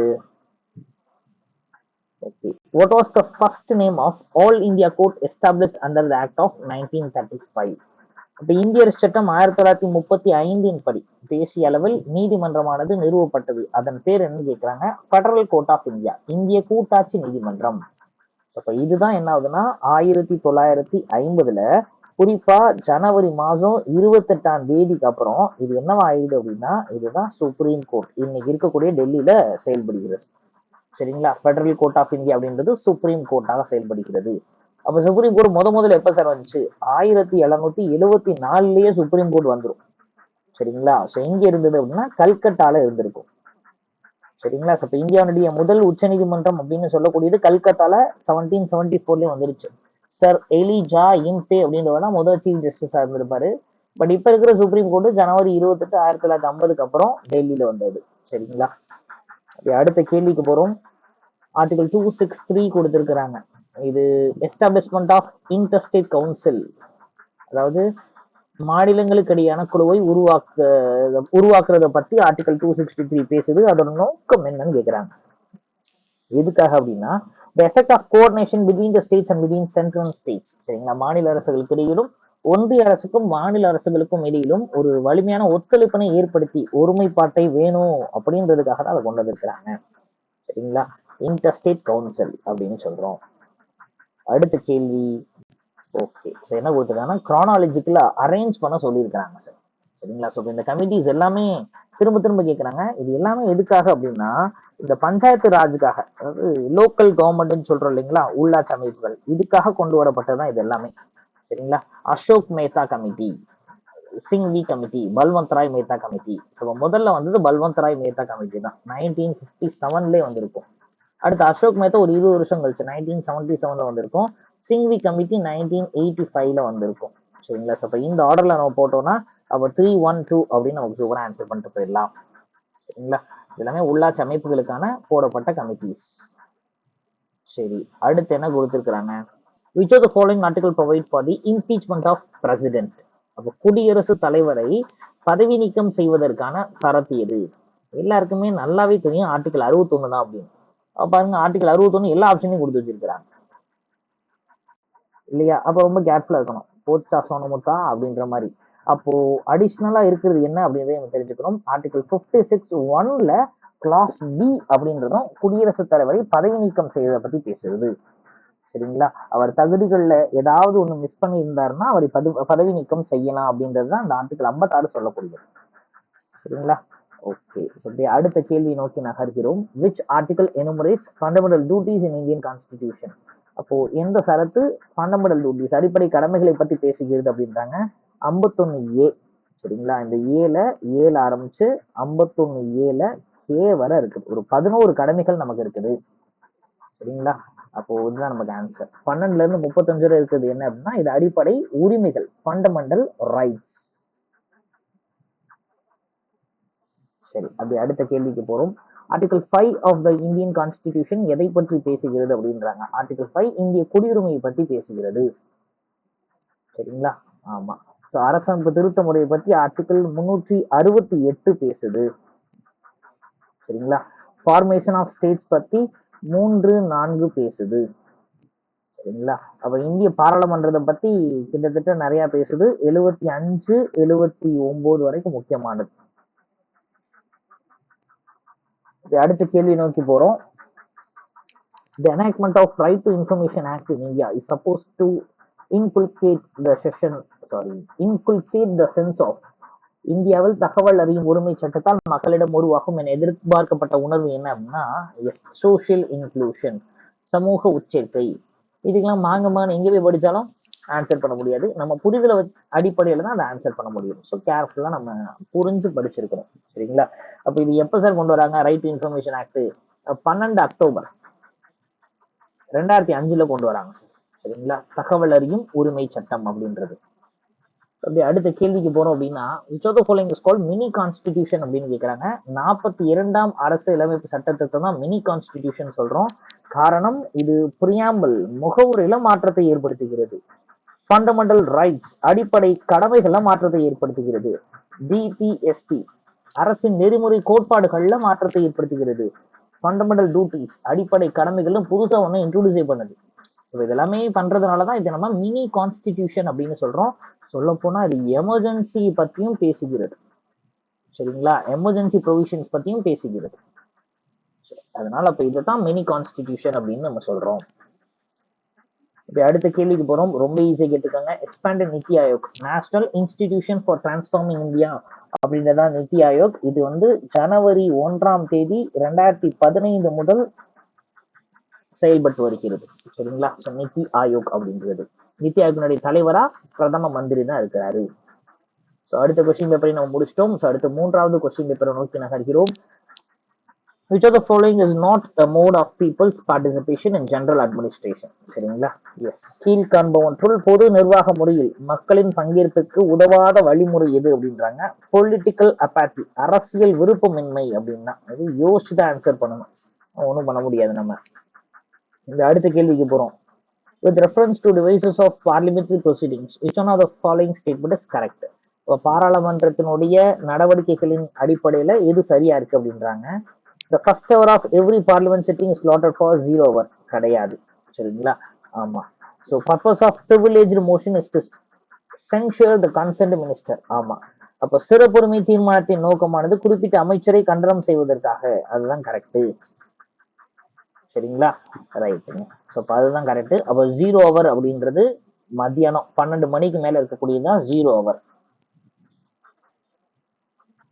okay, what was the first name of all India court established under the act of 1935? இப்ப இந்திய அரசு சட்டம் 1935 படி தேசிய அளவில் நீதிமன்றமானது நிறுவப்பட்டது, அதன் பேர் என்னன்னு கேட்கிறாங்க. பெடரல் கோர்ட் ஆஃப் இந்தியா, இந்திய கூட்டாட்சி நீதிமன்றம், அப்ப இதுதான் என்ன ஆகுதுன்னா 1950 குறிப்பா ஜனவரி மாதம் 28 அப்புறம் இது என்னவா ஆயிடுது அப்படின்னா இதுதான் சுப்ரீம் கோர்ட் இன்னைக்கு இருக்கக்கூடிய டெல்லியில செயல்படுகிறது. சரிங்களா? பெடரல் கோர்ட் ஆஃப் இந்தியா அப்படின்றது சுப்ரீம் கோர்ட்டாக செயல்படுகிறது. அப்ப சுப்ரீம் கோர்ட் முதல்ல எப்ப சார் வந்துச்சு? 1774லயே சுப்ரீம் கோர்ட் வந்துடும். சரிங்களா? ஸோ எங்க இருந்தது அப்படின்னா கல்கட்டால இருந்திருக்கும். சரிங்களா? இப்ப இந்தியாவுடைய முதல் உச்ச நீதிமன்றம் அப்படின்னு சொல்லக்கூடியது கல்கத்தால 1774 வந்துருச்சு. சர் எலிஜா இம்டே அப்படின்றவங்க முதல் சீஃப் ஜஸ்டிஸா இருந்திருப்பாரு. பட் இப்ப இருக்கிற சுப்ரீம் கோர்ட் ஜனவரி 28 1950 அப்புறம் டெல்லியில வந்தது. சரிங்களா? அடுத்த கேள்விக்கு போறோம். ஆர்டிகல் 263 கொடுத்திருக்கிறாங்க. இது எஸ்டாப்ளிஷ்மெண்ட் ஆஃப் இன்டர்ஸ்டேட் கவுன்சில், அதாவது மாநிலங்களுக்கு இடையான குழுவை உருவாக்குறத பத்தி ஆர்டிகல் 263 பேசுது. அதோட நோக்கம் என்னன்னு கேக்குறாங்க. எதுக்காக அப்படின்னா the effect of coordination between the states and between central states. சரிங்களா? மாநில அரசுகளுக்கு இடையிலும் ஒன்றிய அரசுக்கும் மாநில அரசுகளுக்கும் இடையிலும் ஒரு வலிமையான ஒத்துழைப்பினை ஏற்படுத்தி ஒருமைப்பாட்டை வேணும் அப்படின்றதுக்காக தான் அதை கொண்டு வந்திருக்கிறாங்க. சரிங்களா? இன்டர்ஸ்டேட் கவுன்சில் அப்படின்னு சொல்றோம். அடுத்த கேள்வி. ஓகே, என்ன கொடுத்துருக்காங்கன்னா கிரானாலஜிக்கலா அரேஞ்ச் பண்ண சொல்லியிருக்காங்க சார். சரிங்களா? ஸோ இந்த கமிட்டிஸ் எல்லாமே திரும்ப திரும்ப கேட்குறாங்க. இது எல்லாமே எதுக்காக அப்படின்னா இந்த பஞ்சாயத்து ராஜுக்காக, அதாவது லோக்கல் கவர்மெண்ட்னு சொல்றோம் இல்லைங்களா, உள்ளாட்சி அமைப்புகள், இதுக்காக கொண்டு வரப்பட்டதுதான் இது எல்லாமே. சரிங்களா? Ashok Mehta committee, Singhvi committee, Balwant Rai Mehta committee. முதல்ல வந்தது பல்வந்த் ராய் மேத்தா கமிட்டி தான், 1957 வந்திருக்கும். அடுத்து அசோக் மேத்தா ஒரு 20 வருஷம் கழிச்சு 1977 வந்திருக்கும். சிங்வி கமிட்டி 1985 வந்திருக்கும். சரிங்களா? அப்ப இந்த ஆர்டர்ல நம்ம போட்டோம்னா அப்ப 312 அப்படின்னு நமக்கு சூப்பரா ஆன்சர் பண்ணிட்டு போயிடலாம். சரிங்களா? எல்லாமே உள்ளாட்சி அமைப்புகளுக்கான போடப்பட்ட கமிட்டிஸ். சரி, அடுத்து என்ன கொடுத்திருக்கிறாங்க? which of the following article provide for the impeachment of president? அப்ப குடியரசு தலைவரை பதவி நீக்கம் செய்வதற்கான சரத்து எது? எல்லாருக்குமே நல்லாவே தெரியும் ஆர்டிகல் 61 தான் அப்படின்னு. பாருங்க, ஆர்டிகல் 61 எல்லா ஆப்ஷனையும் கொடுத்து வச்சிருக்கிறாங்க இல்லையா? அப்ப ரொம்ப கேர்ஃபுல்லா இருக்கணும். போச்சா சோனமுத்தா அப்படின்ற மாதிரி. அப்போ அடிஷ்னலா இருக்கிறது என்ன அப்படின்றத நம்ம தெரிஞ்சுக்கணும். ஆர்டிகல் 56(1)ல கிளாஸ் பி அப்படின்றதும் குடியரசுத் தலைவரை பதவி நீக்கம் செய்வதை பத்தி பேசுறது. சரிங்களா? அவர் தகுதிகள்ல ஏதாவது ஒண்ணு மிஸ் பண்ணி இருந்தாருன்னா அவரை பதவி நீக்கம் செய்யலாம் அப்படின்றது தான் அந்த ஆர்டிகல் 56 சொல்லக்கூடியது. சரிங்களா? ஓகே, அடுத்த கேள்வி நோக்கி நகர்கிறோம். which article enumerates fundamental duties in Indian constitution? அப்போ எந்த சரத்து ஃபண்டமெண்டல் டியூட்டிஸ் அடிப்படை கடமைகளை பத்தி பேசுகிறது அப்படின்றாங்க. 51A. சரிங்களா? இந்த ஏல ஆரம்பிச்சு 51A கே வர இருக்குது. ஒரு 11 கடமைகள் நமக்கு இருக்குது. சரிங்களா? அப்போ இதுதான் நமக்கு ஆன்சர். 12ல இருந்து 35 வரை இருக்குது என்ன அப்படின்னா இது அடிப்படை உரிமைகள், ஃபண்டமெண்டல் ரைட்ஸ். சரி, அப்படி அடுத்த கேள்விக்கு போறோம். Article 5 of the Indian constitution எதை பற்றி பேசுகிறது அப்படின்றாங்க. ஆர்டிகல் 5 இந்திய குடியுரிமையை பற்றி பேசுகிறது. சரிங்களா? ஆமா. ஸோ அரசமைப்பு திருத்த முறையை பற்றி ஆர்டிகல் 368 பேசுது. சரிங்களா? ஃபார்மேஷன் ஆஃப் ஸ்டேட்ஸ் பத்தி 3-4 பேசுது. சரிங்களா? அப்ப இந்திய பாராளுமன்றத்தை பத்தி கிட்டத்தட்ட நிறைய பேசுது. 75, 79 வரைக்கும் முக்கியமானது. அடுத்த கேள்வி நோக்கி போறோம். The enactment of Right to Information Act in India is supposed to inculcate the sense of இந்தியாவில் தகவல் அறியும் உரிமை சட்டத்தால் மக்களிடம் உருவாகும் என எதிர்பார்க்கப்பட்ட உணர்வு என்ன அப்படின்னா சோசியல் இன்க்ளூஷன், சமூக உச்சேர்க்கை. இதுக்கெல்லாம் மாங்கமான எங்க போய் படிச்சாலும் ஆன்சர் பண்ண முடியாது. நம்ம புரிதல அடிப்படையில தான் அதை ஆன்சர் பண்ண முடியும். ஸோ கேர்ஃபுல்லா நம்ம புரிஞ்சு படிச்சிருக்கணும். சரிங்களா? அப்ப இது எப்ப சார் கொண்டு வராங்க? Right to information act 12 October 2005 கொண்டு வராங்க. சரிங்களா? தகவல் அறியும் உரிமை சட்டம் அப்படின்றது. அப்படி அடுத்த கேள்விக்கு போறோம் அப்படின்னா which of the following is called mini constitution அப்படின்னு கேட்கறாங்க. 42ஆம் அரசு இலமைப்பு சட்டத்திட்டம் தான் மினி கான்ஸ்டிடியூஷன் சொல்றோம். காரணம் இது பிரியாம்பிள் முகவுரையில மாற்றத்தை ஏற்படுத்துகிறது. ஃபண்டமெண்டல் ரைட்ஸ் அடிப்படை கடமைகள்ல மாற்றத்தை ஏற்படுத்துகிறது. டிபிஎஸ்பி அரசின் நெறிமுறை கோட்பாடுகள்ல மாற்றத்தை ஏற்படுத்துகிறது. ஃபண்டமெண்டல் டியூட்டிஸ் அடிப்படை கடமைகளும் புதுசா ஒண்ணு இன்ட்ரோடியூஸ் பண்ணுது. இதெல்லாமே பண்றதுனாலதான் இதை நம்ம மினி கான்ஸ்டிடியூஷன் அப்படின்னு சொல்றோம். சொல்ல போனா இது எமர்ஜென்சி பத்தியும் பேசுகிறது. சரிங்களா? எமர்ஜென்சி ப்ரொவிஷன்ஸ் பத்தியும் பேசுகிறது. அதனால அப்ப இதுதான் மினி கான்ஸ்டிடியூஷன் அப்படின்னு நம்ம சொல்றோம். இப்ப அடுத்த கேள்விக்கு போறோம். ரொம்ப ஈஸியா கேட்டுருக்காங்க. Expanded NITI Aayog, national institution for transforming India அப்படின்றதான் நித்தி ஆயோக். இது வந்து ஜனவரி 1ஆம் தேதி 2015 முதல் செயல்பட்டு வருகிறது. சரிங்களா? நித்தி ஆயோக் அப்படின்றது. நித்தி ஆயோக்கினுடைய தலைவரா பிரதம மந்திரி தான் இருக்கிறாரு. ஸோ அடுத்த கொஸ்டின் பேப்பரை நம்ம முடிச்சிட்டோம். ஸோ அடுத்த 3வது கொஸ்டின் பேப்பரை நோக்கி நகர்கிறோம். Which of the following is not a mode of people's participation in general administration? சரிங்களா? எஸ். கீழ்காண்பவற்றுள் பொது நிர்வாக முறையில் மக்களின் பங்கேற்புக்கு உதவாத வழிமுறை எது அப்படின்றாங்க. பொலிட்டிக்கல் அப்பாத்தி, அரசியல் விருப்பமின்மை அப்படின்னா அது யோசிச்சு தான் ஆன்சர் பண்ணணும். ஒன்றும் பண்ண முடியாது நம்ம. இந்த அடுத்த கேள்விக்கு போறோம். With reference to devices of parliamentary proceedings, which one of the following statement is correct? இப்போ பாராளுமன்றத்தினுடைய நடவடிக்கைகளின் அடிப்படையில எது சரியா இருக்கு அப்படின்றாங்க. The first hour of every parliament sitting is allotted for 0 hour. கிடையாது. சரிங்களா? ஆமா. So purpose of privileged motion is to censure the concerned minister. ஆமா. அப்ப சிறப்புரிமை தீர்மானத்தின் நோக்கமானது குறிப்பிட்ட அமைச்சரை கண்டனம் செய்வதற்காக. அதுதான் கரெக்ட். சரிங்களா? ரைட்டுங்க. ஸோ அப்போ அதுதான் கரெக்ட். அப்போ 0 hour அப்படின்றது மத்தியானம் 12 மணிக்கு மேல இருக்கக்கூடியதுதான் 0 hour.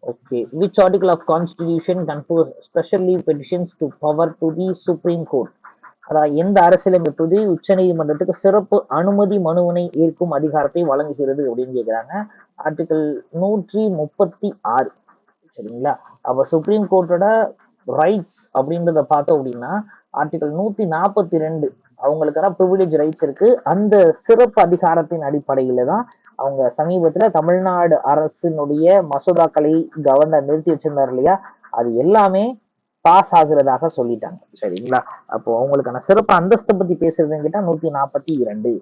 Okay. Which article of Constitution confers special leave petitions to power to the Supreme Court? அதாவது எந்த அரசியலமைப்பு உச்ச நீதிமன்றத்துக்கு சிறப்பு அனுமதி மனுவினை ஏற்கும் அதிகாரத்தை வழங்குகிறது அப்படின்னு கேட்கிறாங்க. ஆர்டிகல் 136. சரிங்களா? அப்ப சுப்ரீம் கோர்ட்டோட ரைட்ஸ் அப்படின்றத பார்த்தோம் அப்படின்னா ஆர்டிகல் 142 அவங்களுக்கான ப்ரிவிலேஜ் ரைட்ஸ் இருக்கு. அந்த சிறப்பு அதிகாரத்தின் அடிப்படையில தான் அவங்க சமீபத்துல தமிழ்நாடு அரசினுடைய மசோதாக்களை கவர்னர் நிறுத்தி வச்சிருந்தாரு இல்லையா, அது எல்லாமே பாஸ் ஆகுறதாக சொல்லிட்டாங்க. சரிங்களா? அப்போ அவங்களுக்கான சிறப்பு அந்தஸ்தை பத்தி பேசுறதுன்னு கேட்டா 142.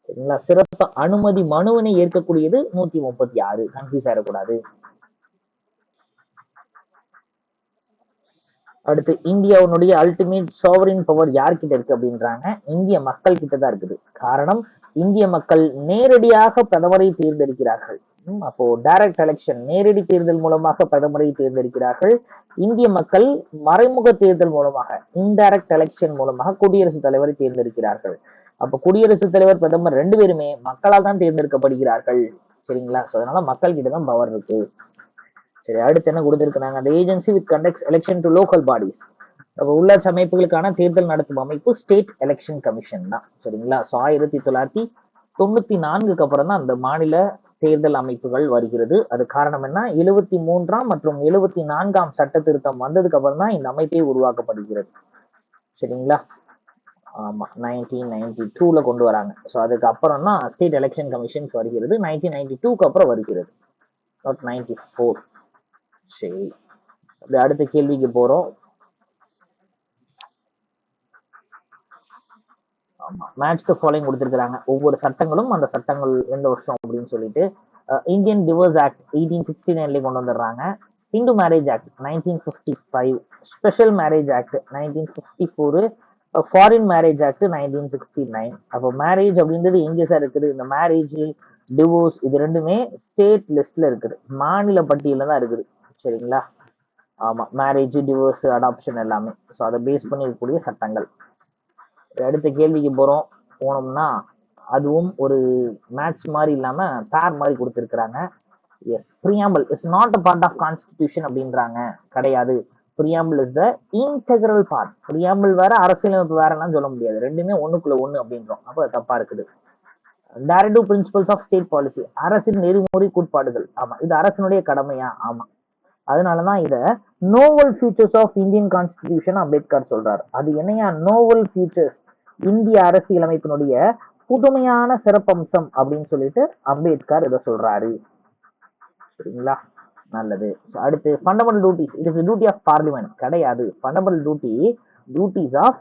சரிங்களா? சிறப்பு அனுமதி மனுவினை ஏற்கக்கூடியது 136. கன்ஃபியூஸ் ஆயிடக்கூடாது. அடுத்து இந்தியாவுடைய அல்டிமேட் சாவரின் பவர் யார்கிட்ட இருக்கு அப்படின்றாங்க. இந்திய மக்கள் கிட்ட தான் இருக்குது. காரணம், இந்திய மக்கள் நேரடியாக பிரதமரை தேர்ந்தெடுக்கிறார்கள். அப்போ டைரக்ட் எலெக்ஷன், நேரடி தேர்தல் மூலமாக பிரதமரை தேர்ந்தெடுக்கிறார்கள். இந்திய மக்கள் மறைமுக தேர்தல் மூலமாக, இன்டைரக்ட் எலெக்ஷன் மூலமாக குடியரசுத் தலைவரை தேர்ந்தெடுக்கிறார்கள். அப்ப குடியரசுத் தலைவர் பிரதமர் 2 பேருமே மக்களால் தான் தேர்ந்தெடுக்கப்படுகிறார்கள். சரிங்களா? அதனால மக்கள் கிட்ட தான் பவர் இருக்கு. சரி, அடுத்து என்ன கொடுத்திருக்கிறாங்க. அந்த agency with conducts election to local bodies. உள்ளாட்சி அமைப்புகளுக்கான தேர்தல் நடத்தும் அமைப்பு ஸ்டேட் எலெக்ஷன் கமிஷன் தான். சரிங்களா? 1994க்கு அப்புறம் தான் அந்த மாநில தேர்தல் அமைப்புகள் வருகிறது. அது காரணம் என்ன, 73ஆம் மற்றும் 74ஆம் சட்ட திருத்தம் வந்ததுக்கு அப்புறம் தான் இந்த அமைப்பே உருவாக்கப்படுகிறது. சரிங்களா? ஆமா, 1992ல கொண்டு வராங்க. ஸோ அதுக்கு அப்புறம் தான் ஸ்டேட் எலெக்ஷன் கமிஷன்ஸ் வருகிறது. 1992க்கு அப்புறம் வருகிறது, நாட் 94. சரி, அடுத்த கேள்விக்கு போறோம். மேட்ச் த ஃபாலோயிங் கொடுத்திருக்காங்க. ஒவ்வொரு சட்டங்களும் அந்த சட்டங்கள் எந்த வருஷம் அப்படின்னு சொல்லிட்டு. இந்தியன் டிவோர்ஸ் ஆக்ட் 1869 கொண்டு வந்துடுறாங்க. Hindu marriage act 1955, special marriage act 1954, foreign marriage act 1969. அப்போ மேரேஜ் அப்படின்றது எங்கே சார் இருக்குது? இந்த மேரேஜ், டிவோர்ஸ் இது ரெண்டுமே ஸ்டேட் லிஸ்ட்ல இருக்குது, மாநில பட்டியல தான் இருக்குது. சரிங்களா? ஆமா, மேரேஜ், டிவோர்ஸ், அடாப்ஷன் எல்லாமே. ஸோ அதை பேஸ் பண்ணி இருக்கக்கூடிய சட்டங்கள். அடுத்த கேள்விக்கு போனோம்னா அதுவும் ஒரு மேட்ச் மாதிரி இல்லாம பேர் மாதிரி கொடுத்திருக்கிறாங்க. Yes, preamble is not a part of constitution அப்படின்றாங்க. கிடையாது. Preamble is the integral part. Preamble வேற, அரசியலமைப்பு வேறலாம் சொல்ல முடியாது. ரெண்டுமே ஒண்ணுக்குள்ள ஒண்ணு அப்படின்றோம். அப்ப தப்பா இருக்குது. Directive principles of state policy, அரசின் நெறிமுறை கோட்பாடுகள். ஆமா, இது அரசனுடைய கடமையா? ஆமா. அதனாலதான் இத novel features of Indian constitution Ambedkar சொல்றாரு. அது என்னையா நோவல் ஃபியூச்சர்ஸ், இந்திய அரசியலமைப்பினுடைய புதுமையான சிறப்பம்சம் அப்படின்னு சொல்லிட்டு அம்பேத்கர் இதை சொல்றாரு. சரிங்களா? நல்லது. அடுத்து fundamental duties, it is duty of parliament. கிடையாது. ஃபண்டமெண்டல் டியூட்டிஸ் ஆஃப்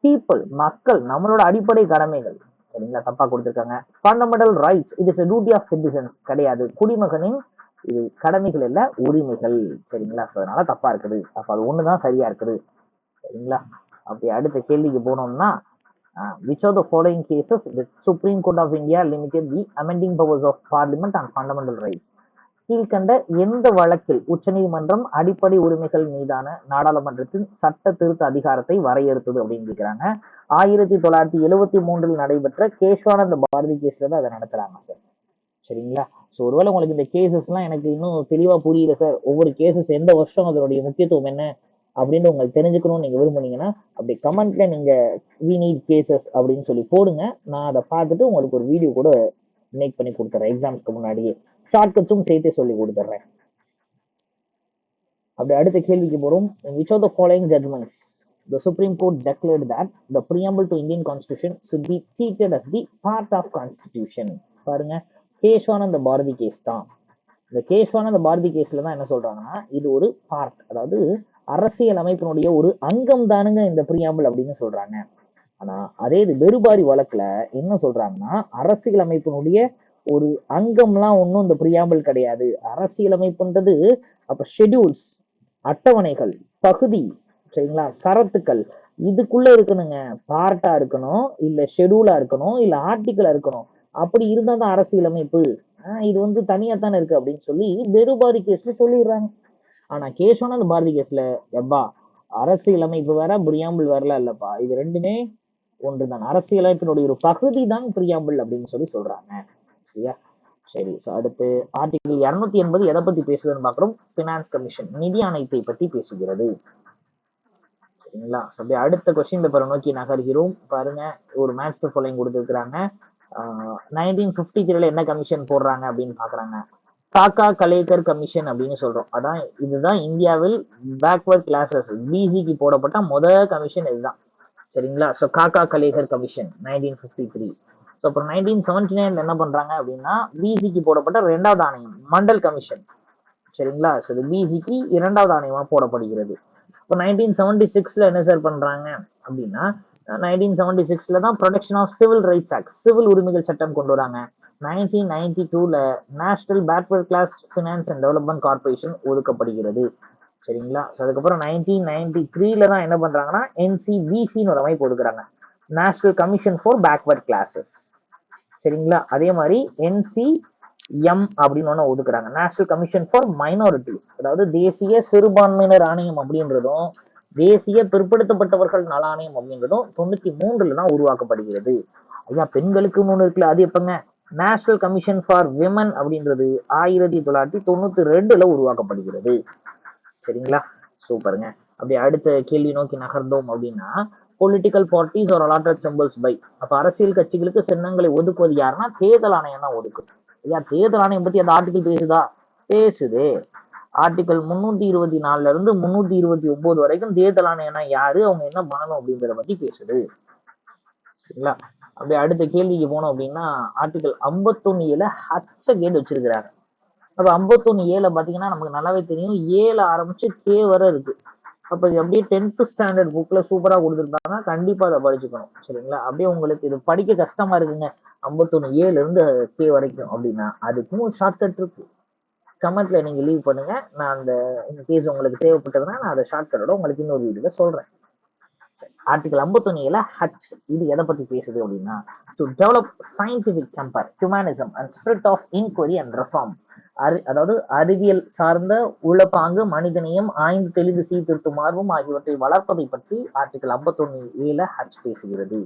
பீப்புள், மக்கள், நம்மளோட அடிப்படை கடமைகள். சரிங்களா? தப்பா கொடுத்திருக்காங்க. Fundamental rights, it is duty of citizens. கிடையாது. குடிமகனின் இது கடமைகள் இல்ல, உரிமைகள். சரிங்களா? அதனால தப்பா இருக்குது. அப்ப அது ஒண்ணுதான் சரியா இருக்குது. சரிங்களா? அப்படி அடுத்த கேள்விக்கு போனோம்னா, which of the following cases the Supreme Court of India limited the amending powers of Parliament and fundamental rights? கீழ்கண்ட எந்த வழக்கில் உச்சநீதிமன்றம் அடிப்படை உரிமைகள் மீதான நாடாளுமன்றத்தின் சட்ட திருத்த அதிகாரத்தை வரையறுத்தது அப்படின்னு கேட்கிறாங்க. 1973 நடைபெற்ற கேஷ்வானந்த பாரதி கேஸ்ல தான் அதை நடத்துறாங்க சார். சரிங்களா? ஸோ ஒருவேளை உங்களுக்கு இந்த கேசஸ்லாம் எனக்கு இன்னும் தெளிவா புரியல சார், ஒவ்வொரு கேசஸ் எந்த வருஷம் அதனுடைய முக்கியத்துவம் என்ன அப்படின்னு உங்களுக்கு தெரிஞ்சுக்கணும்னு நீங்க விரும்புனீங்கன்னா அப்படி கமெண்ட்ல நீங்க வி நீட் கேசஸ் அப்படின்னு சொல்லி போடுங்க. நான் அதை பார்த்துட்டு உங்களுக்கு ஒரு வீடியோ கூட மேக் பண்ணி கொடுத்துறேன். எக்ஸாம்ஸ்க்கு முன்னாடியே ஷார்ட்கட்ஸும் சேர்த்து சொல்லி கொடுத்துட்றேன். அப்படி அடுத்த கேள்விக்கு போறோம். which of the following judgments the Supreme Court declared that the preamble to Indian Constitution should be treated as the part of Constitution? பாருங்க, கேஷ்வானந்த பாரதி கேஸ் தான். இந்த கேஷ்வானந்த பாரதி கேஸ்ல தான் என்ன சொல்றாங்கன்னா, இது ஒரு பார்ட், அதாவது அரசியல் அமைப்பினுடைய ஒரு அங்கம் தானுங்க இந்த பிரியாம்பிள் அப்படின்னு சொல்றாங்க. ஆனா அதே இது பெருபாரி வழக்குல என்ன சொல்றாங்கன்னா, அரசியல் அமைப்பினுடைய ஒரு அங்கம்லாம் ஒன்றும் இந்த பிரியாம்பிள் கிடையாது. அரசியல் அமைப்புன்றது அப்ப ஷெட்யூல்ஸ், அட்டவணைகள், பகுதி, சரிங்களா, சரத்துக்கள், இதுக்குள்ள இருக்கணுங்க. பார்ட்டா இருக்கணும், இல்ல ஷெட்யூலா இருக்கணும், இல்ல ஆர்டிக்கலா இருக்கணும். அப்படி இருந்தா தான் அரசியலமைப்பு. இது வந்து தனியா தானே இருக்கு அப்படின்னு சொல்லி பெருபாரி கேஸ்ல சொல்லிடுறாங்க. ஆனா கேஷ்வானந்த பாரதி கேஸ்ல எப்பா அரசியலமைப்பு வேற பிரியாம்பிள் வேறல இல்லப்பா, இது ரெண்டுமே ஒன்றுதான், அரசியலமைப்பினுடைய ஒரு பகுதி தான் பிரியாம்பிள் அப்படின்னு சொல்லி சொல்றாங்க. சரியா? சரி, அடுத்து ஆர்டிகிள் 280 எதை பத்தி பேசுதுன்னு பாக்குறோம். பினான்ஸ் கமிஷன், நிதி ஆணையத்தை பத்தி பேசுகிறது. சரிங்களா? அப்படியே அடுத்த கொஸ்டின் பேப்பரை நோக்கி நகர்கிறோம். பாருங்க, ஒரு மேத்ஸ் ஃபாலோயிங் கொடுத்துருக்காங்க. 1953 என்ன கமிஷன் போடுறாங்க அப்படின்னு பாக்குறாங்க. காக்கா கலேக்கர் கமிஷன் அப்படின்னு சொல்றோம். அதான் இதுதான் இந்தியாவில் பேக்வர்ட் கிளாஸஸ் பிசிக்கு போடப்பட்ட முதல் கமிஷன் இதுதான். சரிங்களா? ஸோ காக்கா கலேக்கர் கமிஷன் 1953. ஸோ அப்புறம் 1979 என்ன பண்றாங்க அப்படின்னா, பிசிக்கு போடப்பட்ட இரண்டாவது ஆணையம் மண்டல் கமிஷன். சரிங்களா? ஸோ இது பிசிக்கு இரண்டாவது ஆணையமா போடப்படுகிறது. இப்போ 1976 என்ன சார் பண்றாங்க அப்படின்னா, 1976 தான் protection of civil rights act, civil உரிமைகள் சட்டம் கொண்டு வராங்க. 1992 national backward class finance and development corporation ஒதுக்கப்படுகிறது. சரிங்களா? அதுக்கப்புறம் 1993 தான் என்ன பண்றாங்கன்னா, NCBCன்னு ஒரு அமைப்பு ஒதுக்குறாங்க, national commission for backward classes. சரிங்களா? அதே மாதிரி NCM அப்படின்னு ஒன்று ஒதுக்குறாங்க, நேஷனல் கமிஷன் ஃபார் மைனாரிட்டிஸ், அதாவது தேசிய சிறுபான்மையினர் ஆணையம் அப்படின்றதும் தேசிய பிற்படுத்தப்பட்டவர்கள் நல ஆணையம் அப்படின்றதும் 93 தான் உருவாக்கப்படுகிறது. ஐயா பெண்களுக்கு ஒன்று இருக்குல்ல, அது எப்பங்க, நேஷனல் கமிஷன் ஃபார் விமன் அப்படின்றது 1992 உருவாக்கப்படுகிறது. சரிங்களா? சூப்பருங்க. அப்படி அடுத்த கேள்வி நோக்கி நகர்ந்தோம் அப்படின்னா, பொலிட்டிக்கல் பார்ட்டிஸ் ஒரு அலாட்டட் சிம்பிள்ஸ் பை, அப்ப அரசியல் கட்சிகளுக்கு சின்னங்களை ஒதுக்குவது யாருன்னா தேர்தல் ஆணையம் தான் ஒதுக்கும். ஐயா தேர்தல் ஆணையம் பத்தி அந்த ஆர்டிகல் பேசுதா? பேசுது. ஆர்டிகல் 324 இருந்து 329 வரைக்கும் தேர்தல் ஆணையம்னா யாரு, அவங்க என்ன பண்ணணும் அப்படின்றத பத்தி பேசுது. சரிங்களா? அப்படியே அடுத்த கேள்விக்கு போனோம் அப்படின்னா, ஆர்டிகல் 51A ஹச்ச கேட் வச்சிருக்கிறாங்க. அப்ப 51A பாத்தீங்கன்னா நமக்கு நல்லாவே தெரியும், ஏல ஆரம்பிச்சு கே வரை இருக்கு. அப்ப இது அப்படியே 10th ஸ்டாண்டர்ட் புக்ல சூப்பரா கொடுத்துருப்பாங்க, கண்டிப்பா அதை படிச்சுக்கணும். சரிங்களா? அப்படியே உங்களுக்கு இது படிக்க கஷ்டமா இருக்குங்க 51A இருந்து கே வரைக்கும் அப்படின்னா, அதுக்கும் ஒரு ஷார்ட்கட் இருக்கு. கமெண்ட்ல நீங்க லீவ் பண்ணுங்க, நான் அந்த கேஸ் உங்களுக்கு தேவைப்பட்டதுன்னா நான் அதை ஷார்ட்கட்டோட உங்களுக்கு இன்னொரு வீடியோல சொல்றேன். ஆர்டிகல் 51A ஹச் இது எதை பத்தி பேசுது அப்படின்னா, to develop scientific temper, humanism and spirit of inquiry and reform, அதாவது அறிவியல் சார்ந்த உளப்பாங்கு, மனிதனையும் ஆய்ந்து தெளிந்து சீர்திருத்தும் ஆர்வம் ஆகியவற்றை வளர்ப்பதை பற்றி ஆர்டிகல் 51A ஹச் பேசுகிறது.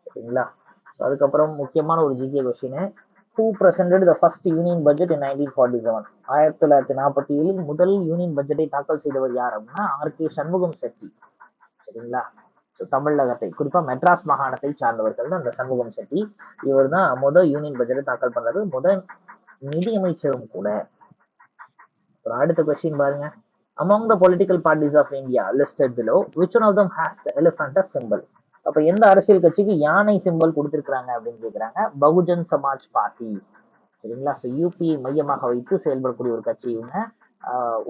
சரிங்களா? அதுக்கப்புறம் முக்கியமான ஒரு GK question, who presented the first union budget in 1947? 1947 முதல் யூனியன் பட்ஜெட்டை தாக்கல் செய்தவர் யார் அப்படின்னா RK சண்முகம் செட்டி. சரிங்களா? தமிழகத்தை குறிப்பா மெட்ராஸ் மாகாணத்தை சார்ந்தவர்கள் தான் அந்த சண்முகம் செட்டி. இவர் தான் முதல் யூனியன் பட்ஜெட்டை தாக்கல் பண்றது, முதல் நிதியமைச்சரும் கூட. அடுத்த கொஸ்டின் பாருங்க, among the political parties of India listed below which one of them has the elephant as symbol? அப்ப எந்த அரசியல் கட்சிக்கு யானை சிம்பல் கொடுத்திருக்காங்க அப்படின்னு கேக்குறாங்க. பகுஜன் சமாஜ் பார்ட்டி. சரிங்களா? யூபியை மையமாக வைத்து செயல்படக்கூடிய ஒரு கட்சி இவங்க.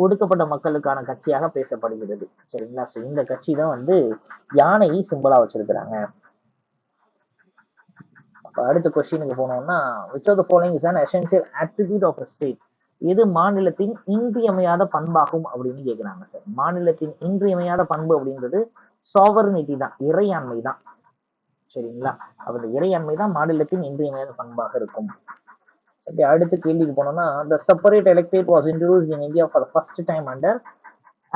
ஒடுக்கப்பட்ட மக்களுக்கான கட்சியாக பேசப்படுகிறது. சரிங்களா? இந்த கட்சி தான் வந்து யானை சிம்பலா வச்சிருக்கிறாங்க. அடுத்த கொஸ்டினுக்கு போனோம்னா, which of the following is an essential attribute of a state? எது மாநிலத்தின் இன்றியமையாத பண்பாகும் அப்படின்னு கேக்குறாங்க சார். மாநிலத்தின் இன்றியமையாத பண்பு அப்படின்றது சாவர்னிட்டி தான், இறையாண்மை தான். சரிங்களா? அப்ப இறையாண்மை தான் மாநிலத்தின் இன்றியமையாத பண்பாக இருக்கும். அடுத்த கேள்விக்கு போனோம்னா the separate electorate was introduced in India for the first time under